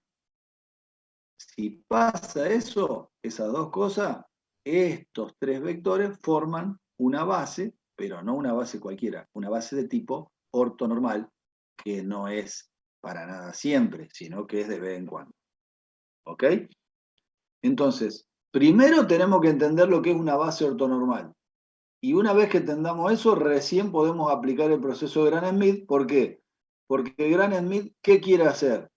S1: Si pasa eso, esas dos cosas, estos tres vectores forman una base, pero no una base cualquiera, una base de tipo ortonormal, que no es para nada siempre, sino que es de vez en cuando. ¿Ok? Entonces, primero tenemos que entender lo que es una base ortonormal. Y una vez que entendamos eso, recién podemos aplicar el proceso de Gram-Schmidt. ¿Por qué? Porque Gram-Schmidt, ¿qué quiere hacer?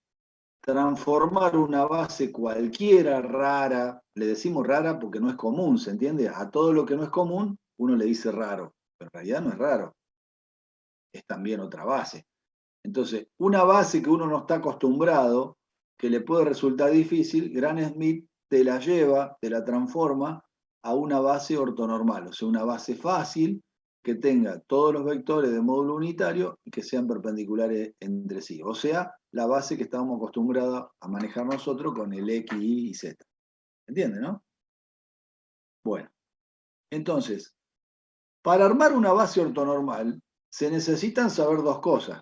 S1: Transformar una base cualquiera rara, le decimos rara porque no es común, ¿se entiende? A todo lo que no es común, uno le dice raro, pero en realidad no es raro, es también otra base. Entonces, una base que uno no está acostumbrado, que le puede resultar difícil, Gram-Schmidt te la lleva, te la transforma a una base ortonormal, o sea, una base fácil que tenga todos los vectores de módulo unitario y que sean perpendiculares entre sí. O sea, la base que estábamos acostumbrados a manejar nosotros con el X, Y y Z. ¿Entienden, no? Bueno, entonces, para armar una base ortonormal se necesitan saber dos cosas.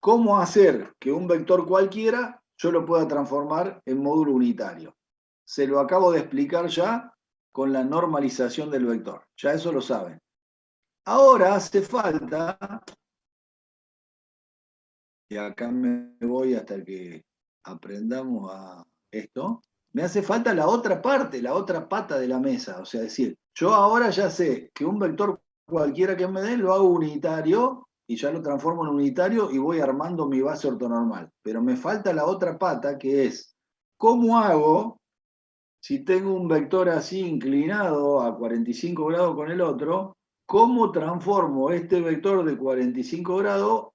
S1: ¿Cómo hacer que un vector cualquiera yo lo pueda transformar en módulo unitario? Se lo acabo de explicar ya con la normalización del vector. Ya eso lo saben. Ahora hace falta, y acá me voy hasta que aprendamos a esto, me hace falta la otra parte, la otra pata de la mesa. O sea, decir, yo ahora ya sé que un vector cualquiera que me den lo hago unitario y ya lo transformo en unitario y voy armando mi base ortonormal. Pero me falta la otra pata que es, ¿cómo hago si tengo un vector así inclinado a 45 grados con el otro? ¿Cómo transformo este vector de 45 grados,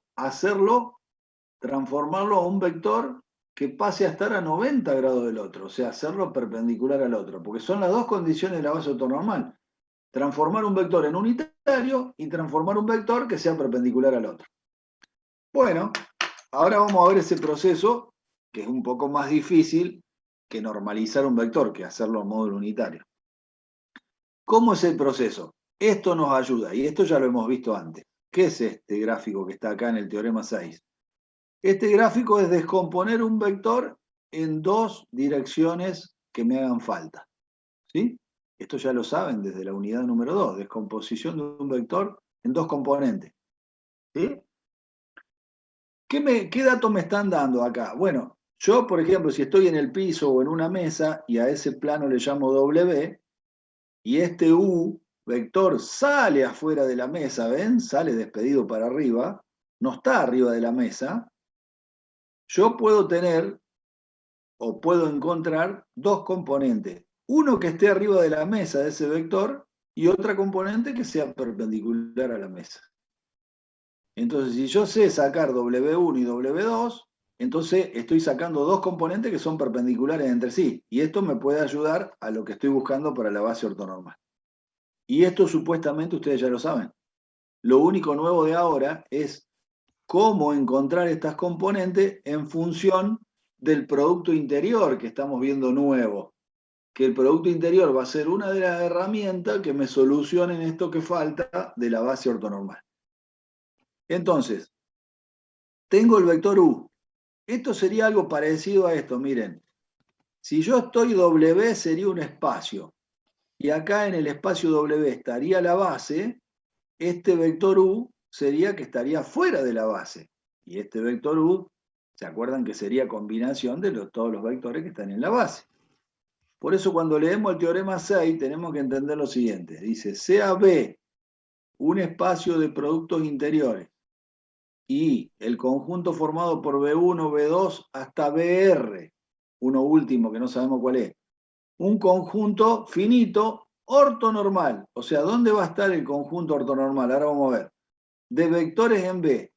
S1: transformarlo a un vector que pase a estar a 90 grados del otro? O sea, hacerlo perpendicular al otro. Porque son las dos condiciones de la base ortonormal. Transformar un vector en unitario y transformar un vector que sea perpendicular al otro. Bueno, ahora vamos a ver ese proceso, que es un poco más difícil que normalizar un vector, que hacerlo en módulo unitario. ¿Cómo es el proceso? Esto nos ayuda, y esto ya lo hemos visto antes. ¿Qué es este gráfico que está acá en el teorema 6? Este gráfico es descomponer un vector en dos direcciones que me hagan falta. ¿Sí? Esto ya lo saben desde la unidad número 2, descomposición de un vector en dos componentes. ¿Sí? ¿Qué datos me están dando acá? Bueno, yo, por ejemplo, si estoy en el piso o en una mesa y a ese plano le llamo W, y este U vector sale afuera de la mesa, ¿ven? Sale despedido para arriba, no está arriba de la mesa, yo puedo tener o puedo encontrar dos componentes. Uno que esté arriba de la mesa de ese vector y otra componente que sea perpendicular a la mesa. Entonces, si yo sé sacar W1 y W2, entonces estoy sacando dos componentes que son perpendiculares entre sí. Y esto me puede ayudar a lo que estoy buscando para la base ortonormal. Y esto supuestamente ustedes ya lo saben. Lo único nuevo de ahora es cómo encontrar estas componentes en función del producto interior que estamos viendo nuevo, que el producto interior va a ser una de las herramientas que me solucionen esto que falta de la base ortonormal. Entonces, tengo el vector U. Esto sería algo parecido a esto, miren. Si yo estoy W sería un espacio, y acá en el espacio W estaría la base, este vector U sería que estaría fuera de la base. Y este vector U, ¿se acuerdan que sería combinación de todos los vectores que están en la base? Por eso cuando leemos el teorema 6 tenemos que entender lo siguiente. Dice, sea B un espacio de productos interiores y el conjunto formado por B1, B2 hasta BR, uno último que no sabemos cuál es, un conjunto finito ortonormal. O sea, ¿dónde va a estar el conjunto ortonormal? Ahora vamos a ver. De vectores en B.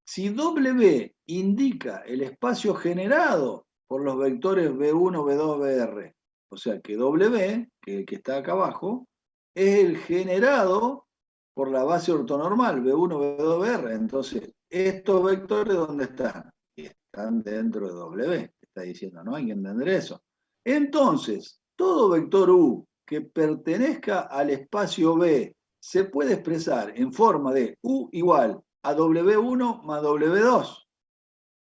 S1: Si W indica el espacio generado por los vectores B1, B2, BR, o sea que W, que está acá abajo, es el generado por la base ortonormal, B1, B2, BR. Entonces, ¿estos vectores dónde están? Están dentro de W. Está diciendo, ¿no? Hay que entender eso. Entonces, todo vector U que pertenezca al espacio B se puede expresar en forma de U igual a W1 más W2.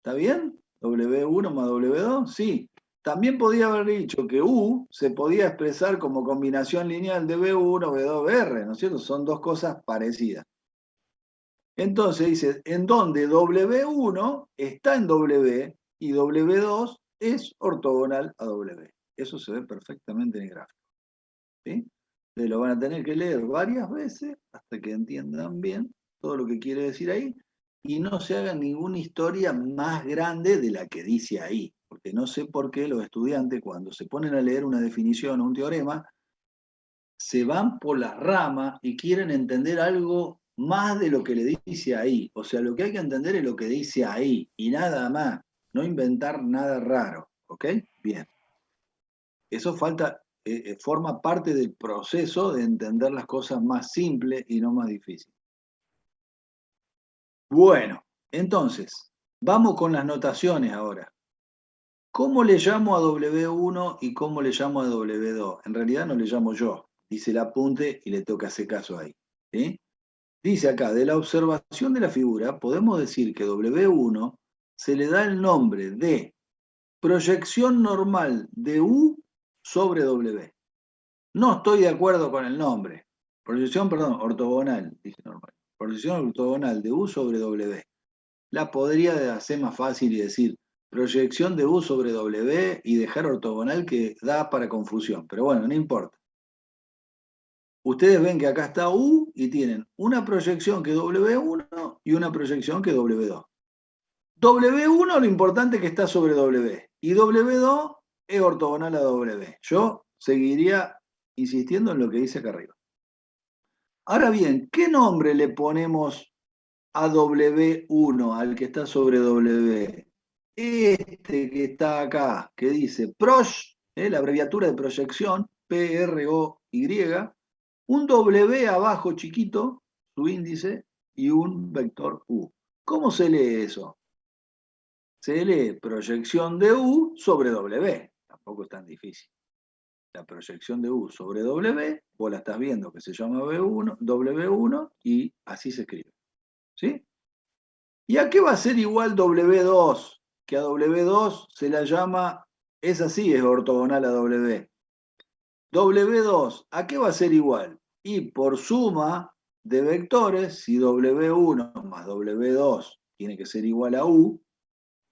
S1: ¿Está bien? W1 más W2, sí. También podía haber dicho que U se podía expresar como combinación lineal de B1, B2, BR, ¿no es cierto? Son dos cosas parecidas. Entonces dice, en donde W1 está en W y W2 es ortogonal a W. Eso se ve perfectamente en el gráfico. ¿Sí? Entonces lo van a tener que leer varias veces hasta que entiendan bien todo lo que quiere decir ahí y no se hagan ninguna historia más grande de la que dice ahí. Porque no sé por qué los estudiantes cuando se ponen a leer una definición o un teorema se van por la rama y quieren entender algo más de lo que le dice ahí. O sea, lo que hay que entender es lo que dice ahí y nada más, no inventar nada raro. ¿Ok? Bien. Eso forma parte del proceso de entender las cosas más simples y no más difíciles. Bueno, entonces, vamos con las notaciones ahora. ¿Cómo le llamo a W1 y cómo le llamo a W2? En realidad no le llamo yo, dice el apunte y le toca hacer caso ahí. ¿Sí? Dice acá, de la observación de la figura, podemos decir que W1 se le da el nombre de proyección normal de U sobre W. No estoy de acuerdo con el nombre. Proyección, perdón, ortogonal, dije normal. Proyección ortogonal de U sobre W. La podría hacer más fácil y decir proyección de U sobre W y dejar ortogonal que da para confusión. Pero bueno, no importa. Ustedes ven que acá está U y tienen una proyección que es W1 y una proyección que es W2. W1 lo importante es que está sobre W y W2 es ortogonal a W. Yo seguiría insistiendo en lo que dice acá arriba. Ahora bien, ¿qué nombre le ponemos a W1, al que está sobre W? Este que está acá, que dice PROY, la abreviatura de proyección, PROY, un W abajo chiquito, su índice, y un vector U. ¿Cómo se lee eso? Se lee proyección de U sobre W. Tampoco es tan difícil. La proyección de U sobre W, vos la estás viendo que se llama W1 y así se escribe. ¿Sí? ¿Y a qué va a ser igual W2? Que a W2 se la llama, es así, es ortogonal a W. W2, ¿a qué va a ser igual? Y por suma de vectores, si W1 más W2 tiene que ser igual a U,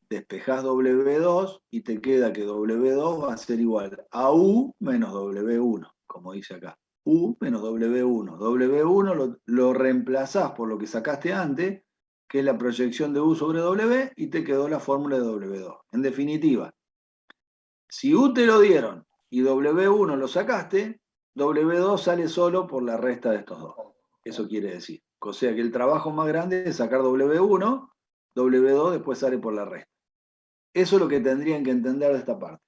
S1: despejás W2 y te queda que W2 va a ser igual a U menos W1, como dice acá. U menos W1. W1 lo reemplazás por lo que sacaste antes, que es la proyección de U sobre W, y te quedó la fórmula de W2. En definitiva, si U te lo dieron y W1 lo sacaste, W2 sale solo por la resta de estos dos. Eso quiere decir. O sea que el trabajo más grande es sacar W1, W2 después sale por la resta. Eso es lo que tendrían que entender de esta parte.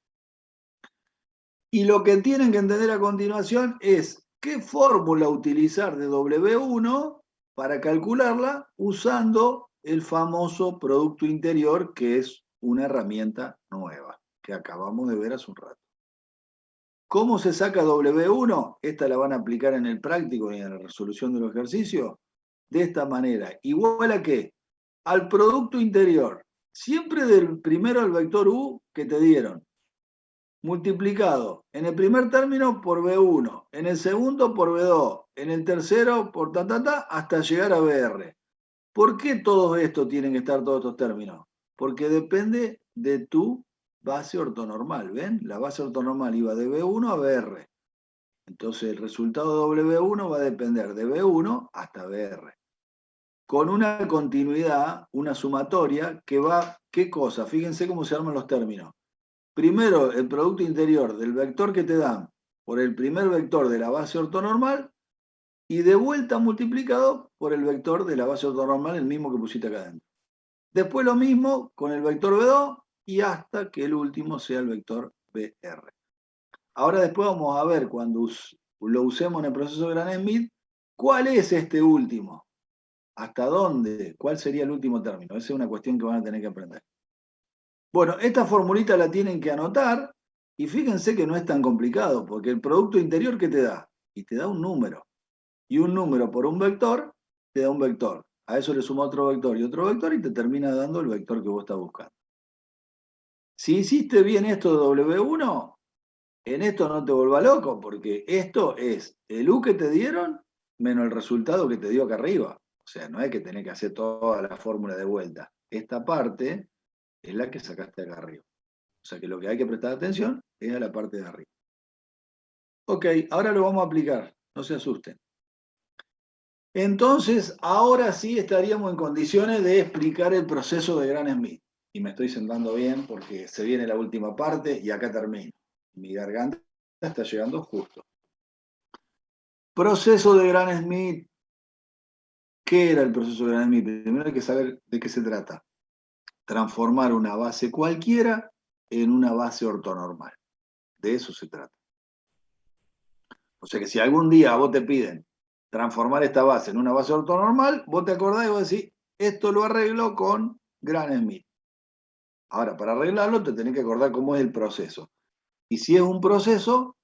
S1: Y lo que tienen que entender a continuación es qué fórmula utilizar de W1 para calcularla usando el famoso producto interior, que es una herramienta nueva, que acabamos de ver hace un rato. ¿Cómo se saca W1? Esta la van a aplicar en el práctico y en la resolución de los ejercicios. De esta manera. ¿Igual a qué? Al producto interior. Siempre del primero al vector U que te dieron. Multiplicado en el primer término por B1, en el segundo por B2, en el tercero por hasta llegar a BR. ¿Por qué todo esto tienen que estar todos estos términos? Porque depende de tu base ortonormal, ¿ven? La base ortonormal iba de B1 a BR. Entonces el resultado de W1 va a depender de B1 hasta BR. Con una continuidad, una sumatoria que va, ¿qué cosa? Fíjense cómo se arman los términos. Primero, el producto interior del vector que te dan por el primer vector de la base ortonormal y de vuelta multiplicado por el vector de la base ortonormal, el mismo que pusiste acá adentro. Después lo mismo con el vector B2 y hasta que el último sea el vector BR. Ahora después vamos a ver cuando lo usemos en el proceso de Gram-Schmidt, ¿cuál es este último? ¿Hasta dónde? ¿Cuál sería el último término? Esa es una cuestión que van a tener que aprender. Bueno, esta formulita la tienen que anotar y fíjense que no es tan complicado, porque el producto interior que te da, y te da un número, y un número por un vector, te da un vector. A eso le suma otro vector y te termina dando el vector que vos estás buscando. Si hiciste bien esto de W1, en esto no te vuelvas loco, porque esto es el U que te dieron menos el resultado que te dio acá arriba. O sea, no hay que tener que hacer toda la fórmula de vuelta. Esta parte es la que sacaste acá arriba. O sea que lo que hay que prestar atención es a la parte de arriba. Ok, ahora lo vamos a aplicar, no se asusten. Entonces, ahora sí estaríamos en condiciones de explicar el proceso de Gram-Schmidt. Y me estoy sentando bien porque se viene la última parte y acá termino. Mi garganta está llegando justo. Proceso de Gram-Schmidt. ¿Qué era el proceso de Gram-Schmidt? Primero hay que saber de qué se trata. Transformar una base cualquiera en una base ortonormal. De eso se trata. O sea que si algún día a vos te piden transformar esta base en una base ortonormal, vos te acordás y vos decís, esto lo arreglo con Gram-Schmidt. Ahora, para arreglarlo te tenés que acordar cómo es el proceso. Y si es un proceso,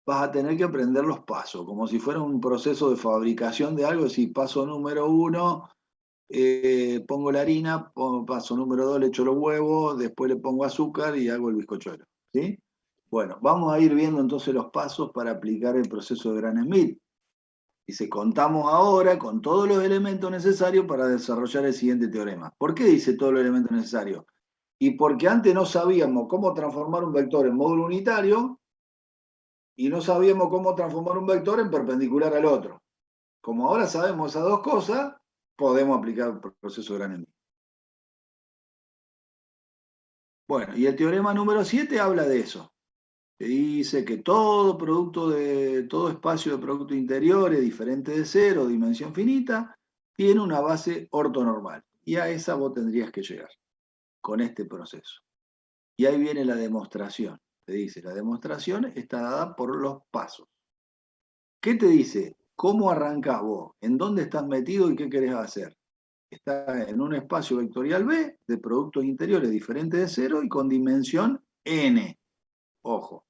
S1: vas a tener que aprender los pasos, como si fuera un proceso de fabricación de algo, decir, paso número 1, pongo la harina, paso número 2, le echo los huevos, después le pongo azúcar y hago el bizcochuelo. ¿Sí? Bueno, vamos a ir viendo entonces los pasos para aplicar el proceso de Gram-Schmidt. Dice, contamos ahora con todos los elementos necesarios para desarrollar el siguiente teorema. ¿Por qué dice todos los elementos necesarios? Y porque antes no sabíamos cómo transformar un vector en módulo unitario y no sabíamos cómo transformar un vector en perpendicular al otro. Como ahora sabemos esas dos cosas, podemos aplicar el proceso de Gram-Schmidt. Bueno, y el teorema número 7 habla de eso. Que dice que todo todo espacio de producto interior es diferente de cero, dimensión finita, tiene una base ortonormal. Y a esa vos tendrías que llegar con este proceso. Y ahí viene la demostración. Te dice, la demostración está dada por los pasos. ¿Qué te dice? ¿Cómo arrancás vos? ¿En dónde estás metido y qué querés hacer? Está en un espacio vectorial B de productos interiores diferentes de cero y con dimensión n. Ojo.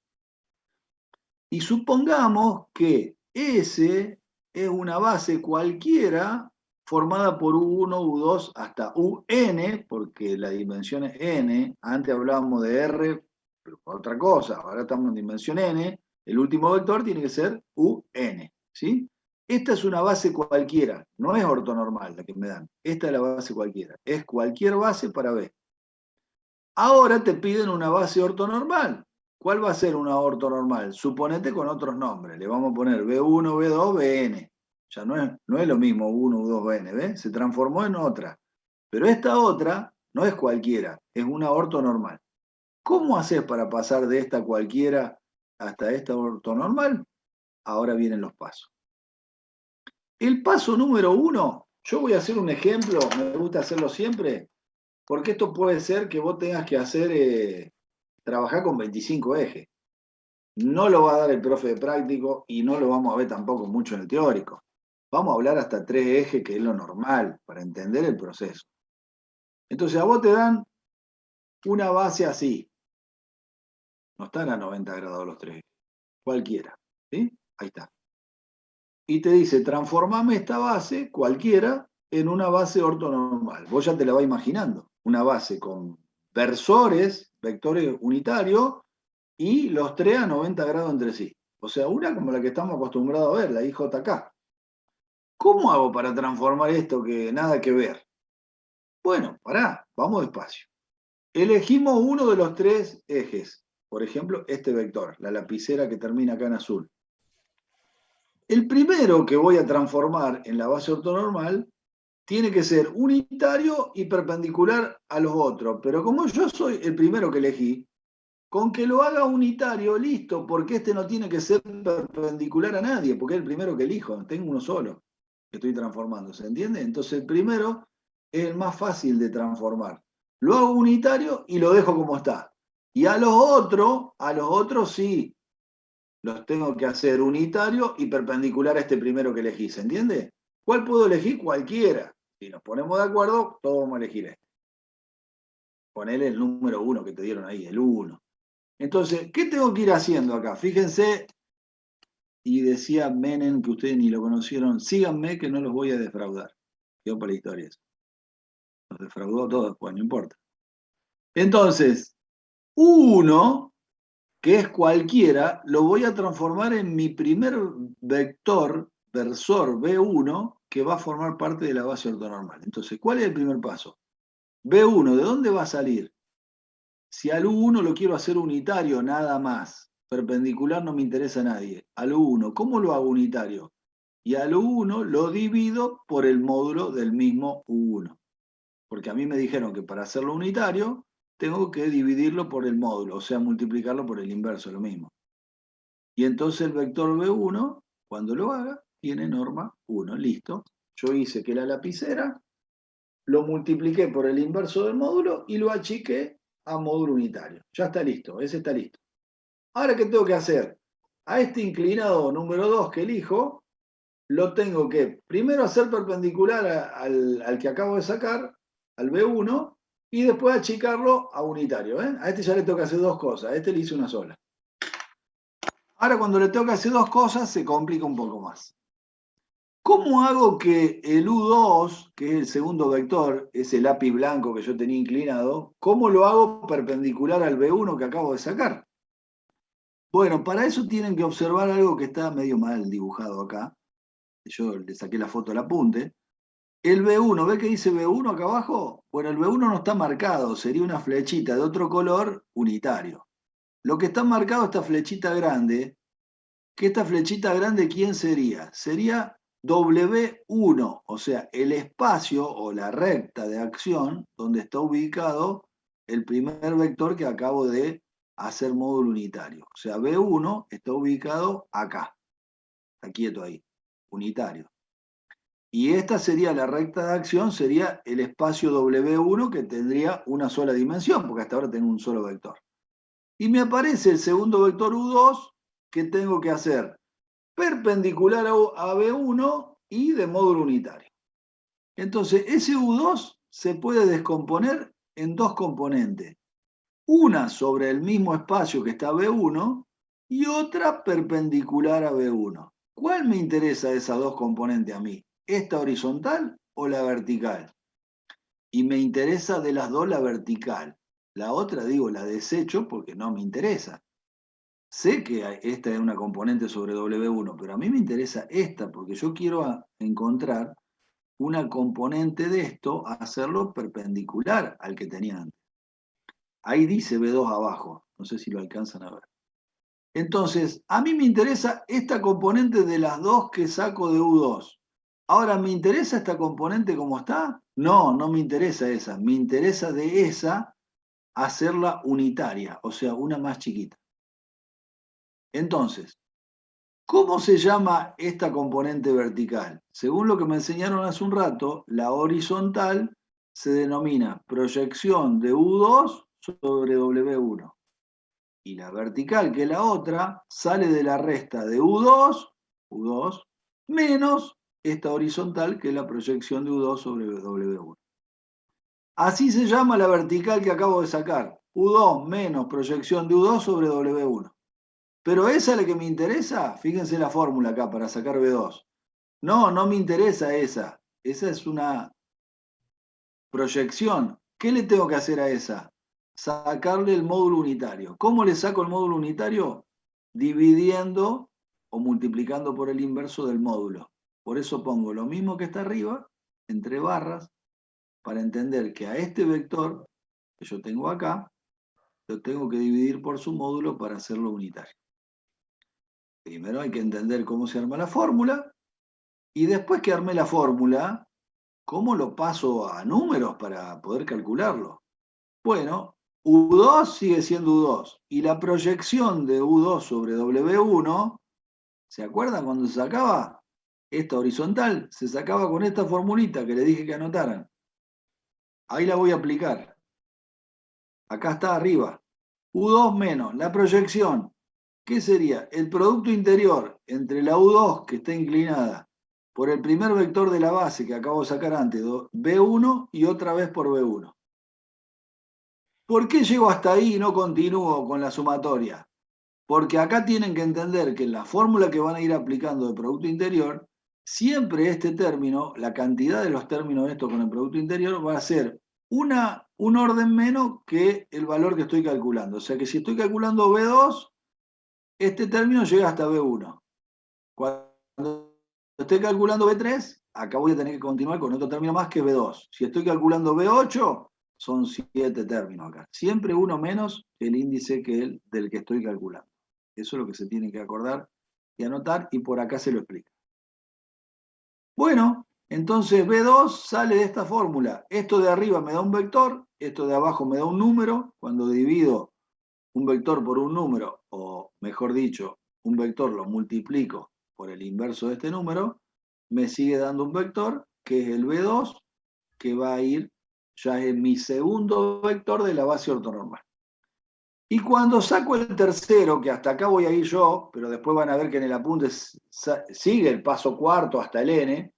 S1: Y supongamos que S es una base cualquiera formada por U1, U2 hasta UN, porque la dimensión es n. Antes hablábamos de R, pero por otra cosa. Ahora estamos en dimensión n. El último vector tiene que ser UN. ¿Sí? Esta es una base cualquiera. No es ortonormal la que me dan. Esta es la base cualquiera. Es cualquier base para B. Ahora te piden una base ortonormal. ¿Cuál va a ser una ortonormal? Suponete con otros nombres. Le vamos a poner B1, B2, Bn. Ya no es lo mismo 1, U2, Bn, ¿ves? Se transformó en otra. Pero esta otra no es cualquiera, es una ortonormal. ¿Cómo haces para pasar de esta cualquiera hasta esta ortonormal? Ahora vienen los pasos. El paso número 1, yo voy a hacer un ejemplo, me gusta hacerlo siempre, porque esto puede ser que vos tengas que hacer, trabajar con 25 ejes. No lo va a dar el profe de práctico y no lo vamos a ver tampoco mucho en el teórico. Vamos a hablar hasta 3 ejes, que es lo normal para entender el proceso. Entonces a vos te dan una base así. No están a 90 grados los 3 ejes. cualquiera. ¿Sí? Ahí está. Y te dice, transformame esta base, cualquiera, en una base ortonormal. Vos ya te la vas imaginando. Una base con versores, vectores unitarios, y los tres a 90 grados entre sí. O sea, una como la que estamos acostumbrados a ver, la IJK. ¿Cómo hago para transformar esto que nada que ver? Bueno, pará, vamos despacio. Elegimos uno de los tres ejes. Por ejemplo, este vector, la lapicera que termina acá en azul. El primero que voy a transformar en la base ortonormal tiene que ser unitario y perpendicular a los otros. Pero como yo soy el primero que elegí, con que lo haga unitario, listo, porque este no tiene que ser perpendicular a nadie, porque es el primero que elijo, tengo uno solo que estoy transformando, ¿se entiende? Entonces el primero es el más fácil de transformar. Lo hago unitario y lo dejo como está. Y a los otros sí, los tengo que hacer unitario y perpendicular a este primero que elegí, ¿se entiende? ¿Cuál puedo elegir? Cualquiera. Si nos ponemos de acuerdo, todos vamos a elegir este. Ponele el número 1 que te dieron ahí, el 1. Entonces, ¿qué tengo que ir haciendo acá? Fíjense, y decía Menem, que ustedes ni lo conocieron, síganme que no los voy a defraudar. Quedó para la historia eso. Los defraudó a todos, pues no importa. Entonces, 1, que es cualquiera, lo voy a transformar en mi primer vector, versor B1, que va a formar parte de la base ortonormal. Entonces, ¿cuál es el primer paso? B1, ¿de dónde va a salir? Si al U1 lo quiero hacer unitario, nada más. Perpendicular no me interesa a nadie. Al U1, ¿cómo lo hago unitario? Y al U1 lo divido por el módulo del mismo U1. Porque a mí me dijeron que para hacerlo unitario, tengo que dividirlo por el módulo, o sea, multiplicarlo por el inverso, lo mismo. Y entonces el vector B1, cuando lo haga, tiene norma 1. Listo. Yo hice que la lapicera, lo multipliqué por el inverso del módulo y lo achiqué a módulo unitario. Ya está listo, ese está listo. Ahora, ¿qué tengo que hacer? A este inclinado número 2 que elijo, lo tengo que primero hacer perpendicular al que acabo de sacar, al B1, y después achicarlo a unitario. A este ya le tengo que hacer dos cosas, a este le hice una sola. Ahora, cuando le tengo que hacer dos cosas, se complica un poco más. ¿Cómo hago que el U2, que es el segundo vector, ese lápiz blanco que yo tenía inclinado, cómo lo hago perpendicular al B1 que acabo de sacar? Bueno, para eso tienen que observar algo que está medio mal dibujado acá. Yo le saqué la foto al apunte. El B1, ¿ve que dice B1 acá abajo? Bueno, el B1 no está marcado, sería una flechita de otro color unitario. Lo que está marcado es esta flechita grande, que esta flechita grande, ¿quién sería? Sería W1, o sea, el espacio o la recta de acción donde está ubicado el primer vector que acabo de hacer módulo unitario. O sea, B1 está ubicado acá, está quieto ahí, unitario. Y esta sería la recta de acción, sería el espacio W1 que tendría una sola dimensión, porque hasta ahora tengo un solo vector. Y me aparece el segundo vector U2 que tengo que hacer perpendicular a B1 y de módulo unitario. Entonces, ese U2 se puede descomponer en dos componentes. Una sobre el mismo espacio que está B1 y otra perpendicular a B1. ¿Cuál me interesa de esas dos componentes a mí? ¿Esta horizontal o la vertical? Y me interesa de las dos la vertical. La otra, digo, la desecho porque no me interesa. Sé que esta es una componente sobre W1, pero a mí me interesa esta, porque yo quiero encontrar una componente de esto, hacerlo perpendicular al que tenía antes. Ahí dice B2 abajo, no sé si lo alcanzan a ver. Entonces, a mí me interesa esta componente de las dos que saco de U2. Ahora, ¿me interesa esta componente como está? No, no me interesa esa. Me interesa de esa hacerla unitaria, o sea, una más chiquita. Entonces, ¿cómo se llama esta componente vertical? Según lo que me enseñaron hace un rato, la horizontal se denomina proyección de U2 sobre W1. Y la vertical, que es la otra, sale de la resta de U2, menos esta horizontal, que es la proyección de U2 sobre W1. Así se llama la vertical que acabo de sacar. U2 menos proyección de U2 sobre W1. Pero esa es la que me interesa. Fíjense la fórmula acá para sacar B2. No, no me interesa esa. Esa es una proyección. ¿Qué le tengo que hacer a esa? Sacarle el módulo unitario. ¿Cómo le saco el módulo unitario? Dividiendo o multiplicando por el inverso del módulo. Por eso pongo lo mismo que está arriba, entre barras, para entender que a este vector que yo tengo acá, lo tengo que dividir por su módulo para hacerlo unitario. Primero hay que entender cómo se arma la fórmula, y después que armé la fórmula, ¿cómo lo paso a números para poder calcularlo? Bueno, U2 sigue siendo U2, y la proyección de U2 sobre W1, ¿se acuerdan cuando se sacaba? Esta horizontal se sacaba con esta formulita que le dije que anotaran. Ahí la voy a aplicar. Acá está arriba. U2 menos la proyección. ¿Qué sería? El producto interior entre la U2, que está inclinada, por el primer vector de la base que acabo de sacar antes, B1, y otra vez por B1. ¿Por qué llego hasta ahí y no continúo con la sumatoria? Porque acá tienen que entender que en la fórmula que van a ir aplicando de producto interior, siempre este término, la cantidad de los términos estos con el producto interior, va a ser un orden menos que el valor que estoy calculando. O sea que si estoy calculando B2, este término llega hasta B1. Cuando estoy calculando B3, acá voy a tener que continuar con otro término más que B2. Si estoy calculando B8, son 7 términos acá. Siempre uno menos el índice del que estoy calculando. Eso es lo que se tiene que acordar y anotar, y por acá se lo explica. Bueno, entonces B2 sale de esta fórmula. Esto de arriba me da un vector, esto de abajo me da un número. Cuando divido un vector por un número, o mejor dicho, un vector lo multiplico por el inverso de este número, me sigue dando un vector, que es el B2, que va a ir ya en mi segundo vector de la base ortonormal. Y cuando saco el tercero, que hasta acá voy a ir yo, pero después van a ver que en el apunte sigue el paso cuarto hasta el n,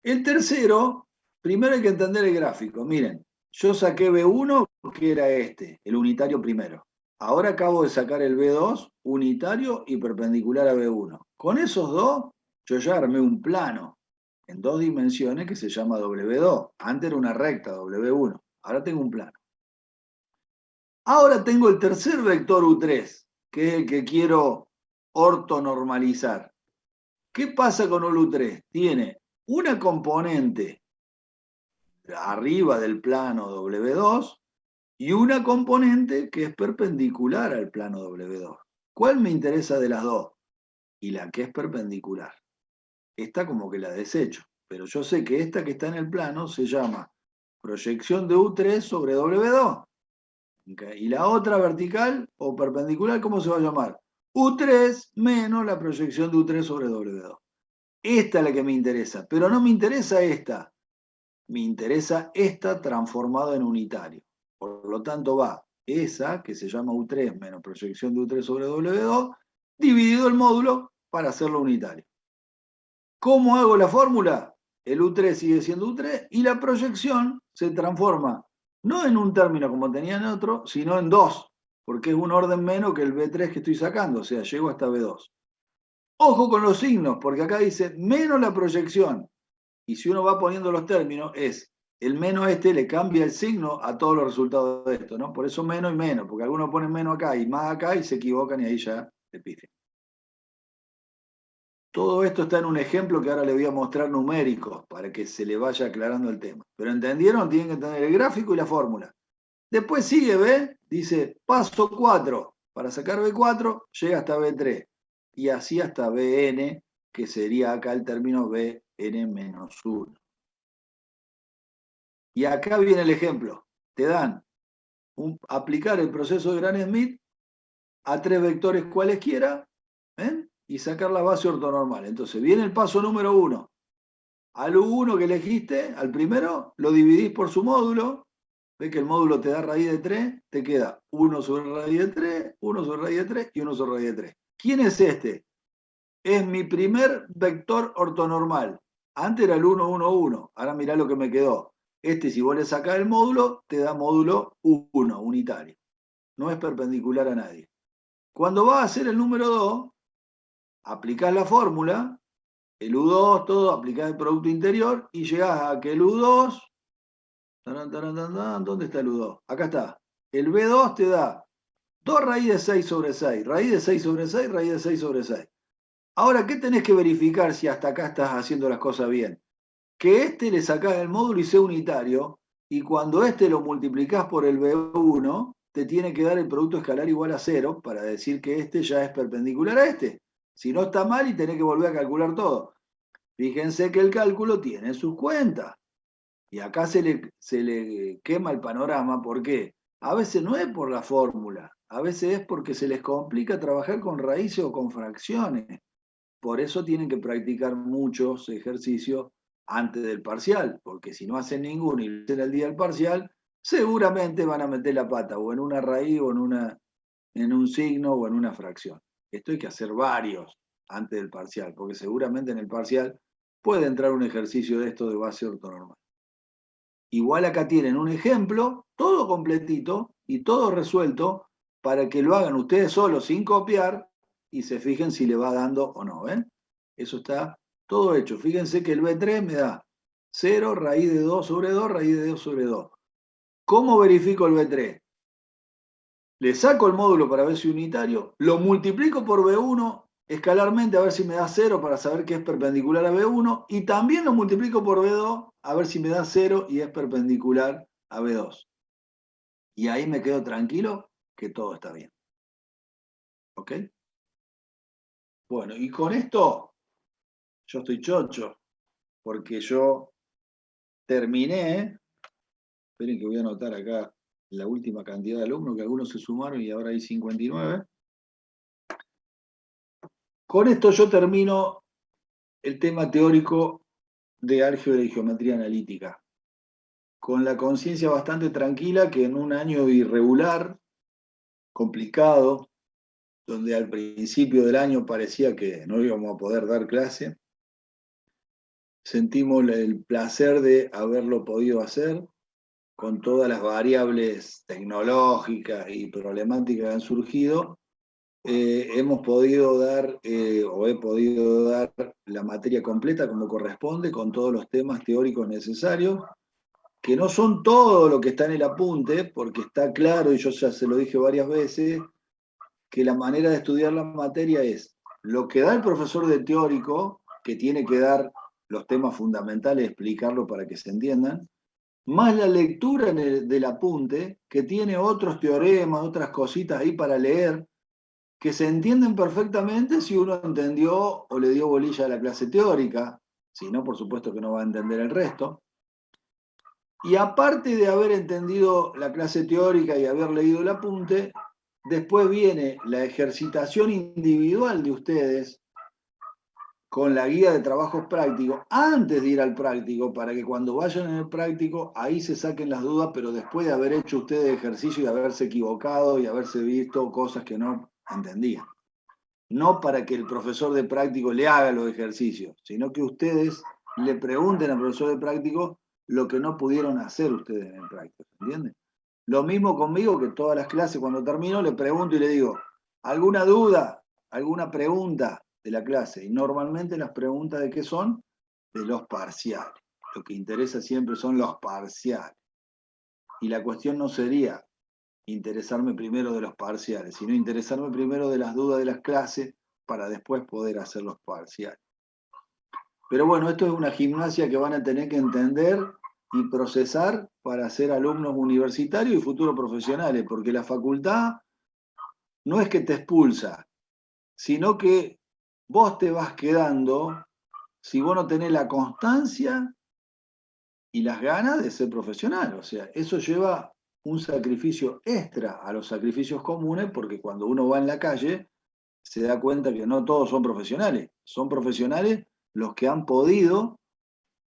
S1: el tercero, primero hay que entender el gráfico. Miren, yo saqué B1, que era este, el unitario primero. Ahora acabo de sacar el B2, unitario y perpendicular a B1. Con esos dos, yo ya armé un plano en 2 dimensiones que se llama W2. Antes era una recta, W1. Ahora tengo un plano. Ahora tengo el tercer vector U3, que es el que quiero ortonormalizar. ¿Qué pasa con el U3? Tiene una componente arriba del plano W2 y una componente que es perpendicular al plano W2. ¿Cuál me interesa de las dos? Y la que es perpendicular. Esta como que la desecho, pero yo sé que esta que está en el plano se llama proyección de U3 sobre W2. ¿Okay? Y la otra vertical o perpendicular, ¿cómo se va a llamar? U3 menos la proyección de U3 sobre W2. Esta es la que me interesa, pero no me interesa esta. Me interesa esta transformada en unitario. Por lo tanto va esa, que se llama U3 menos proyección de U3 sobre W2, dividido el módulo para hacerlo unitario. ¿Cómo hago la fórmula? El U3 sigue siendo U3 y la proyección se transforma no en un término como tenía en otro, sino en 2, porque es un orden menos que el B3 que estoy sacando, o sea, llego hasta B2. Ojo con los signos, porque acá dice menos la proyección. Y si uno va poniendo los términos, es el menos este le cambia el signo a todos los resultados de esto, ¿no? Por eso menos y menos, porque algunos ponen menos acá y más acá y se equivocan y ahí ya se piden. Todo esto está en un ejemplo que ahora le voy a mostrar numéricos para que se le vaya aclarando el tema. ¿Pero entendieron? Tienen que entender el gráfico y la fórmula. Después sigue, ¿ve? Dice paso 4. Para sacar B4 llega hasta B3. Y así hasta Bn, que sería acá el término Bn-1. Y acá viene el ejemplo. Te dan aplicar el proceso de Gram-Schmidt a 3 vectores cualesquiera, ¿ven? Y sacar la base ortonormal. Entonces viene el paso número 1. Al U1 que elegiste, al primero, lo dividís por su módulo. Ves que el módulo te da raíz de 3, te queda 1 sobre raíz de 3, 1 sobre raíz de 3 y 1 sobre raíz de 3. ¿Quién es este? Es mi primer vector ortonormal. Antes era el 1, 1, 1. Ahora mirá lo que me quedó. Este, si vos le sacás el módulo, te da módulo 1, unitario. No es perpendicular a nadie. Cuando vas a hacer el número 2, aplicás la fórmula, el U2, todo, aplicás el producto interior y llegás a que el U2, ¿dónde está el U2? Acá está. El B2 te da 2 raíz de 6 sobre 6, raíz de 6 sobre 6, raíz de 6 sobre 6. Ahora, ¿qué tenés que verificar si hasta acá estás haciendo las cosas bien? Que este le sacás el módulo y sea unitario, y cuando este lo multiplicás por el B1, te tiene que dar el producto escalar igual a 0 para decir que este ya es perpendicular a este. Si no está mal y tenés que volver a calcular todo. Fíjense que el cálculo tiene sus cuentas. Y acá se le quema el panorama. ¿Por qué? A veces no es por la fórmula, a veces es porque se les complica trabajar con raíces o con fracciones. Por eso tienen que practicar muchos ejercicios antes del parcial, porque si no hacen ninguno y hacen el día del parcial, seguramente van a meter la pata o en una raíz o en un signo o en una fracción. Esto hay que hacer varios antes del parcial, porque seguramente en el parcial puede entrar un ejercicio de esto de base ortonormal. Igual acá tienen un ejemplo, todo completito y todo resuelto para que lo hagan ustedes solos sin copiar y se fijen si le va dando o no, ¿ven? Eso está todo hecho. Fíjense que el B3 me da 0, raíz de 2 sobre 2, raíz de 2 sobre 2. ¿Cómo verifico el B3? Le saco el módulo para ver si es unitario, lo multiplico por B1 escalarmente a ver si me da 0 para saber que es perpendicular a B1 y también lo multiplico por B2 a ver si me da 0 y es perpendicular a B2. Y ahí me quedo tranquilo que todo está bien. ¿Ok? Bueno, y con esto yo estoy chocho porque yo terminé. Esperen que voy a anotar acá la última cantidad de alumnos, que algunos se sumaron y ahora hay 59. Con esto yo termino el tema teórico de álgebra y geometría analítica, con la conciencia bastante tranquila que en un año irregular, complicado, donde al principio del año parecía que no íbamos a poder dar clase, sentimos el placer de haberlo podido hacer con todas las variables tecnológicas y problemáticas que han surgido. Hemos podido dar, o he podido dar la materia completa como corresponde, con todos los temas teóricos necesarios, que no son todo lo que está en el apunte, porque está claro, y yo ya se lo dije varias veces, que la manera de estudiar la materia es lo que da el profesor de teórico, que tiene que dar los temas fundamentales, explicarlo para que se entiendan, más la lectura del apunte, que tiene otros teoremas, otras cositas ahí para leer, que se entienden perfectamente si uno entendió o le dio bolilla a la clase teórica, si no, por supuesto que no va a entender el resto. Y aparte de haber entendido la clase teórica y haber leído el apunte, después viene la ejercitación individual de ustedes con la guía de trabajos prácticos, antes de ir al práctico, para que cuando vayan en el práctico, ahí se saquen las dudas, pero después de haber hecho ustedes ejercicio y haberse equivocado y haberse visto cosas que no entendían. No para que el profesor de práctico le haga los ejercicios, sino que ustedes le pregunten al profesor de práctico lo que no pudieron hacer ustedes en el práctico, ¿entienden? Lo mismo conmigo, que todas las clases cuando termino le pregunto y le digo, ¿alguna duda? ¿Alguna pregunta de la clase? Y normalmente las preguntas ¿de qué son? De los parciales. Lo que interesa siempre son los parciales. Y la cuestión no sería interesarme primero de los parciales, sino interesarme primero de las dudas de las clases para después poder hacer los parciales. Pero bueno, esto es una gimnasia que van a tener que entender y procesar para ser alumnos universitarios y futuros profesionales, porque la facultad no es que te expulsa, sino que vos te vas quedando si vos no tenés la constancia y las ganas de ser profesional. O sea, eso lleva un sacrificio extra a los sacrificios comunes, porque cuando uno va en la calle se da cuenta que no todos son profesionales los que han podido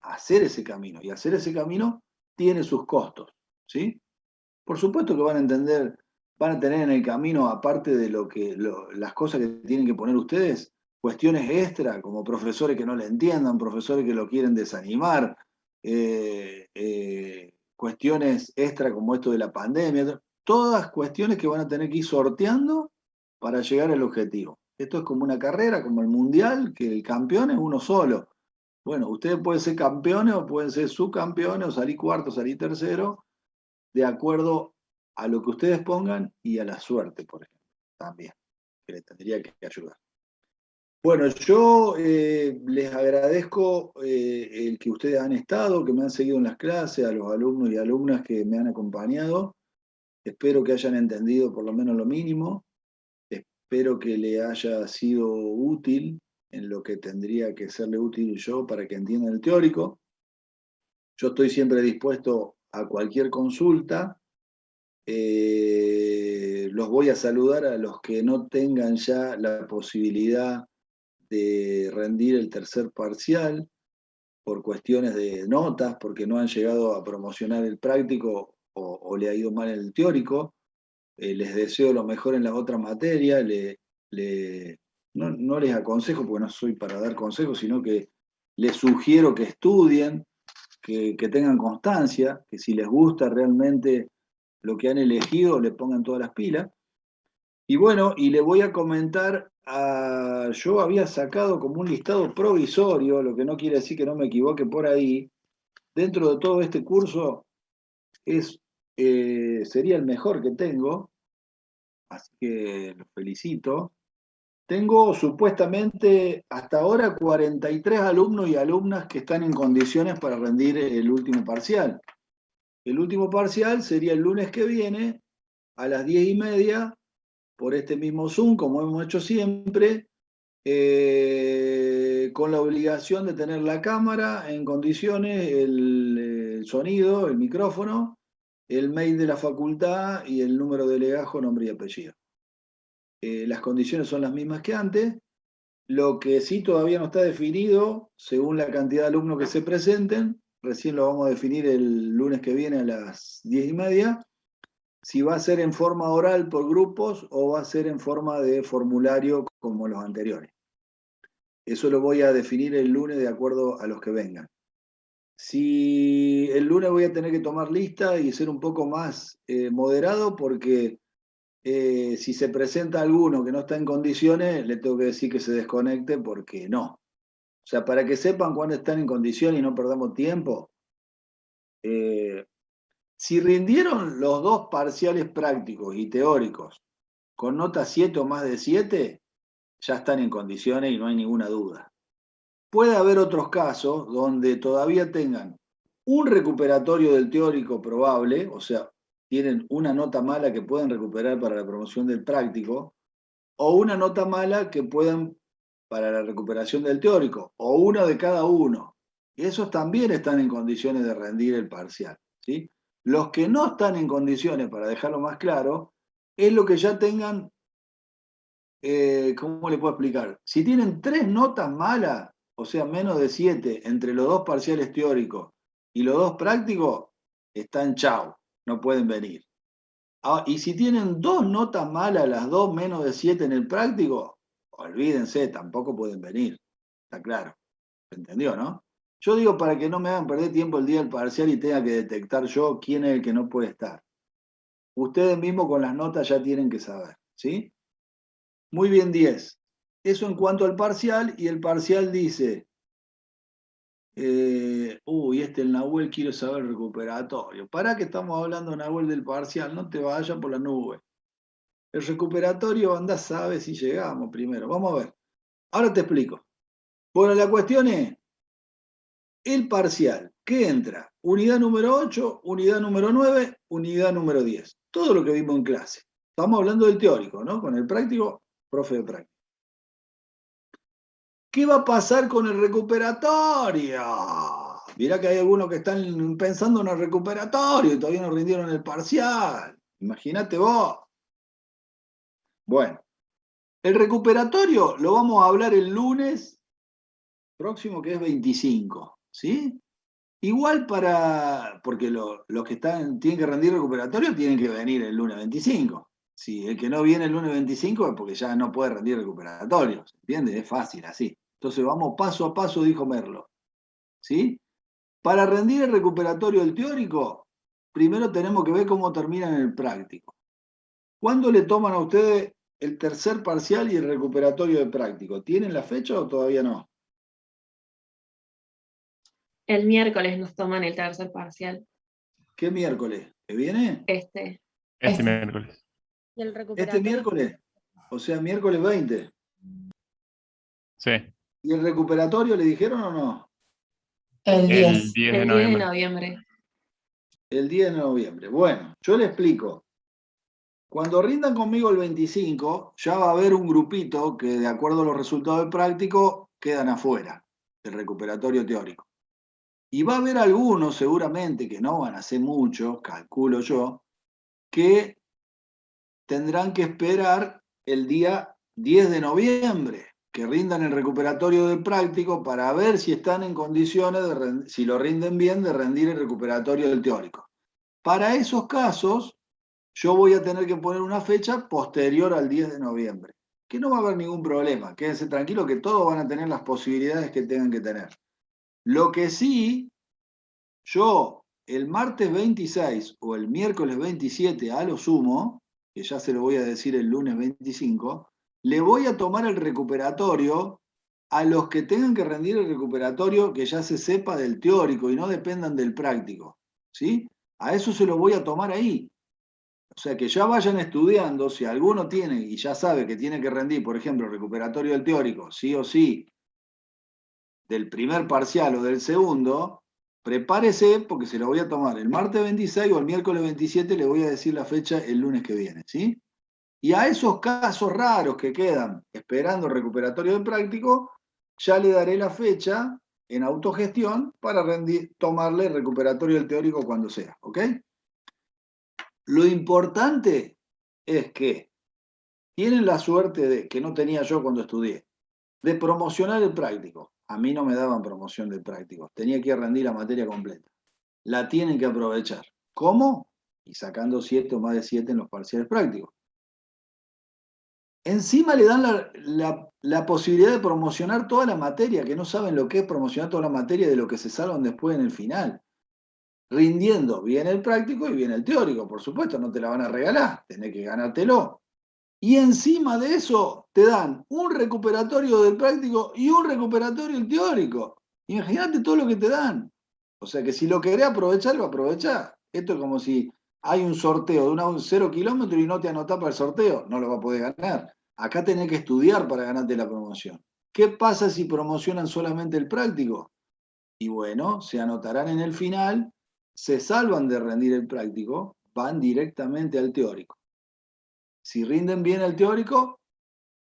S1: hacer ese camino, y hacer ese camino tiene sus costos, ¿sí? Por supuesto que van a entender, van a tener en el camino, aparte de las cosas que tienen que poner ustedes, cuestiones extra, como profesores que no le entiendan, profesores que lo quieren desanimar, cuestiones extra como esto de la pandemia, todas cuestiones que van a tener que ir sorteando para llegar al objetivo. Esto es como una carrera, como el mundial, que el campeón es uno solo. Bueno, ustedes pueden ser campeones o pueden ser subcampeones o salir cuarto, salir tercero, de acuerdo a lo que ustedes pongan y a la suerte, por ejemplo, también, que les tendría que ayudar. Bueno, yo les agradezco el que ustedes han estado, que me han seguido en las clases, a los alumnos y alumnas que me han acompañado. Espero que hayan entendido por lo menos lo mínimo. Espero que le haya sido útil en lo que tendría que serle útil yo para que entiendan el teórico. Yo estoy siempre dispuesto a cualquier consulta. Los voy a saludar a los que no tengan ya la posibilidad de rendir el tercer parcial por cuestiones de notas, porque no han llegado a promocionar el práctico o le ha ido mal el teórico. Les deseo lo mejor en las otras materias. No les aconsejo, porque no soy para dar consejos, sino que les sugiero que estudien, que tengan constancia, que si les gusta realmente lo que han elegido, le pongan todas las pilas. Y bueno, y le voy a comentar, yo había sacado como un listado provisorio, lo que no quiere decir que no me equivoque por ahí. Dentro de todo este curso sería el mejor que tengo, así que los felicito. Tengo supuestamente hasta ahora 43 alumnos y alumnas que están en condiciones para rendir el último parcial. El último parcial sería el lunes que viene a las 10:30 por este mismo Zoom, como hemos hecho siempre, con la obligación de tener la cámara en condiciones, el sonido, el micrófono, el mail de la facultad y el número de legajo, nombre y apellido. Las condiciones son las mismas que antes. Lo que sí todavía no está definido, según la cantidad de alumnos que se presenten, recién lo vamos a definir el lunes que viene a las 10:30, si va a ser en forma oral por grupos o va a ser en forma de formulario como los anteriores. Eso lo voy a definir el lunes de acuerdo a los que vengan. Si el lunes voy a tener que tomar lista y ser un poco más moderado, porque si se presenta alguno que no está en condiciones, le tengo que decir que se desconecte, porque no. O sea, para que sepan cuándo están en condiciones y no perdamos tiempo, si rindieron los dos parciales prácticos y teóricos con nota 7 o más de 7, ya están en condiciones y no hay ninguna duda. Puede haber otros casos donde todavía tengan un recuperatorio del teórico probable, o sea, tienen una nota mala que pueden recuperar para la promoción del práctico, o una nota mala que puedan para la recuperación del teórico, o una de cada uno. Y esos también están en condiciones de rendir el parcial, ¿sí? Los que no están en condiciones, para dejarlo más claro, es lo que ya tengan, ¿cómo le puedo explicar? Si tienen 3 notas malas, o sea, menos de 7, entre los 2 parciales teóricos y los 2 prácticos, están chau, no pueden venir. Y si tienen 2 notas malas, las 2 menos de 7 en el práctico, olvídense, tampoco pueden venir. Está claro. ¿Se entendió, no? Yo digo para que no me hagan perder tiempo el día del parcial y tenga que detectar yo quién es el que no puede estar. Ustedes mismos con las notas ya tienen que saber, ¿sí? Muy bien, 10. Eso en cuanto al parcial, y el parcial dice, el Nahuel quiere saber el recuperatorio. Pará que estamos hablando, Nahuel, del parcial, no te vayas por la nube. El recuperatorio, andá, sabe si llegamos primero. Vamos a ver. Ahora te explico. Bueno, la cuestión es, el parcial, ¿qué entra? Unidad número 8, unidad número 9, unidad número 10. Todo lo que vimos en clase. Estamos hablando del teórico, ¿no? Con el práctico, profe de práctica. ¿Qué va a pasar con el recuperatorio? Mirá que hay algunos que están pensando en el recuperatorio y todavía no rindieron el parcial. Imagínate vos. Bueno, el recuperatorio lo vamos a hablar el lunes próximo, que es 25, ¿sí? Igual porque los que tienen que rendir recuperatorio tienen que venir el lunes 25. Si el que no viene el lunes 25 es porque ya no puede rendir recuperatorio, ¿se entiende? Es fácil así. Entonces vamos paso a paso, dijo Merlo, ¿sí? Para rendir el recuperatorio del teórico, primero tenemos que ver cómo terminan el práctico. ¿Cuándo le toman a ustedes el tercer parcial y el recuperatorio de práctico, ¿tienen la fecha o todavía no?
S2: El miércoles nos toman el tercer parcial.
S1: ¿Qué miércoles? ¿Que viene?
S2: Este.
S3: Este miércoles.
S6: ¿Y el
S1: ¿Este
S6: recuperatorio?
S1: miércoles? O sea, miércoles 20.
S3: Sí.
S1: ¿Y el recuperatorio le dijeron o no?
S2: El
S3: El 10 de
S2: El 10 de
S3: noviembre.
S2: noviembre.
S1: El 10 de noviembre. Bueno, yo le explico. Cuando rindan conmigo el 25, ya va a haber un grupito que, de acuerdo a los resultados del práctico, quedan afuera del recuperatorio teórico. Y va a haber algunos, seguramente, que no van a hacer mucho, calculo yo, que tendrán que esperar el día 10 de noviembre, que rindan el recuperatorio del práctico para ver si están en condiciones, si lo rinden bien, de rendir el recuperatorio del teórico. Para esos casos, yo voy a tener que poner una fecha posterior al 10 de noviembre, que no va a haber ningún problema. Quédense tranquilos que todos van a tener las posibilidades que tengan que tener. Lo que sí, yo el martes 26 o el miércoles 27 a lo sumo, que ya se lo voy a decir el lunes 25, le voy a tomar el recuperatorio a los que tengan que rendir el recuperatorio que ya se sepa del teórico y no dependan del práctico, ¿sí? A eso se lo voy a tomar ahí. O sea, que ya vayan estudiando, si alguno tiene y ya sabe que tiene que rendir, por ejemplo, el recuperatorio del teórico, sí o sí, del primer parcial o del segundo, prepárese porque se lo voy a tomar el martes 26 o el miércoles 27, le voy a decir la fecha el lunes que viene, ¿sí? Y a esos casos raros que quedan esperando el recuperatorio del práctico, ya le daré la fecha en autogestión para tomarle el recuperatorio del teórico cuando sea, ¿ok? Lo importante es que tienen la suerte de, que no tenía yo cuando estudié, de promocionar el práctico. A mí no me daban promoción del práctico, tenía que rendir la materia completa. La tienen que aprovechar. ¿Cómo? Y sacando 7 o más de 7 en los parciales prácticos. Encima le dan la posibilidad de promocionar toda la materia, que no saben lo que es promocionar toda la materia de lo que se salvan después en el final. Rindiendo bien el práctico y bien el teórico, por supuesto, no te la van a regalar, tenés que ganártelo. Y encima de eso te dan un recuperatorio del práctico y un recuperatorio del teórico. Imagínate todo lo que te dan. O sea que si lo querés aprovechar, lo aprovechás. Esto es como si hay un sorteo de un 0 kilómetros y no te anotás para el sorteo, no lo vas a poder ganar. Acá tenés que estudiar para ganarte la promoción. ¿Qué pasa si promocionan solamente el práctico? Y bueno, se anotarán en el final, se salvan de rendir el práctico, van directamente al teórico. Si rinden bien el teórico,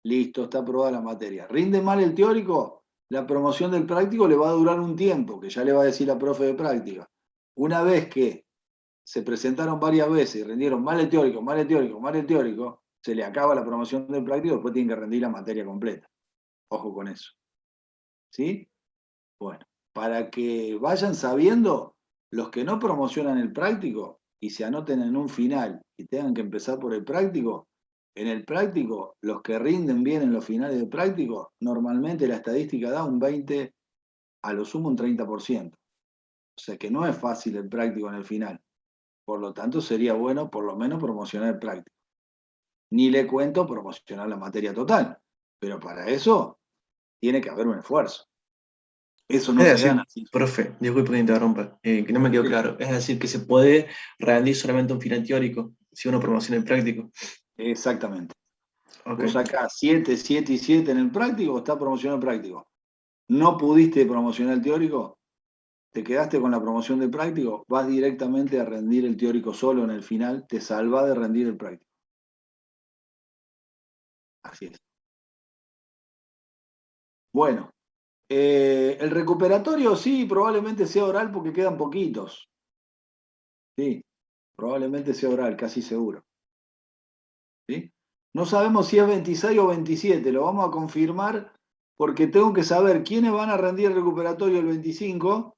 S1: listo, está aprobada la materia. Rinde mal el teórico, la promoción del práctico le va a durar un tiempo, que ya le va a decir la profe de práctica. Una vez que se presentaron varias veces y rindieron mal el teórico, mal el teórico, mal el teórico, se le acaba la promoción del práctico, después tienen que rendir la materia completa. Ojo con eso. ¿Sí? Bueno, para que vayan sabiendo, los que no promocionan el práctico y se anoten en un final y tengan que empezar por el práctico, en el práctico, los que rinden bien en los finales de práctico, normalmente la estadística da un 20, a lo sumo un 30%. O sea que no es fácil el práctico en el final. Por lo tanto, sería bueno por lo menos promocionar el práctico. Ni le cuento promocionar la materia total, pero para eso tiene que haber un esfuerzo. Eso no
S5: Es
S1: se
S5: decir,
S1: gana así.
S5: profe, disculpe que interrumpa, que no me quedó claro. Es decir, que se puede rendir solamente un final teórico si uno promociona el práctico.
S1: Exactamente.
S5: Ok.
S1: Vos sacás 7, 7 y 7 en el práctico, está promocionado el práctico. No pudiste promocionar el teórico, te quedaste con la promoción del práctico, vas directamente a rendir el teórico solo en el final, te salva de rendir el práctico. Así es. Bueno, el recuperatorio sí, probablemente sea oral porque quedan poquitos. Sí, probablemente sea oral, casi seguro. ¿Sí? No sabemos si es 26 o 27, lo vamos a confirmar porque tengo que saber quiénes van a rendir el recuperatorio el 25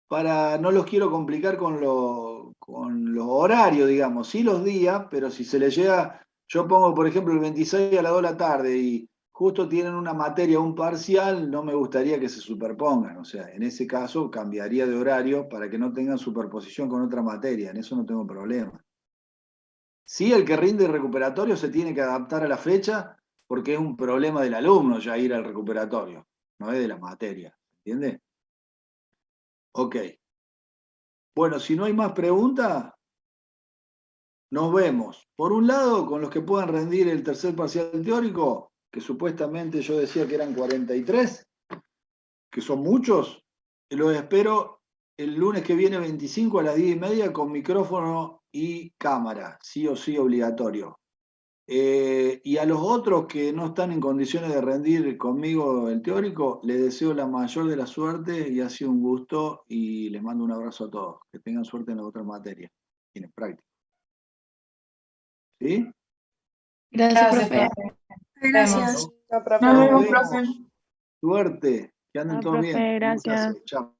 S1: para, no los quiero complicar con los horarios, digamos, sí los días, pero si se les llega, yo pongo por ejemplo el 26 a las 2 de la tarde y justo tienen una materia, un parcial, no me gustaría que se superpongan, o sea, en ese caso cambiaría de horario para que no tengan superposición con otra materia, en eso no tengo problema. Sí, el que rinde el recuperatorio se tiene que adaptar a la fecha porque es un problema del alumno ya ir al recuperatorio, no es de la materia, ¿entiende? Ok. Bueno, si no hay más preguntas, nos vemos. Por un lado, con los que puedan rendir el tercer parcial teórico, que supuestamente yo decía que eran 43, que son muchos, y los espero el lunes que viene 25 a las 10:30 con micrófono y cámara, sí o sí obligatorio. Y a los otros que no están en condiciones de rendir conmigo el teórico, les deseo la mayor de la suerte y ha sido un gusto y les mando un abrazo a todos. Que tengan suerte en la otra materia, en el práctico. ¿Sí?
S2: Gracias, profe.
S6: Gracias.
S1: Nos vemos. Suerte. Que anden todos bien. Un gustazo. Chao.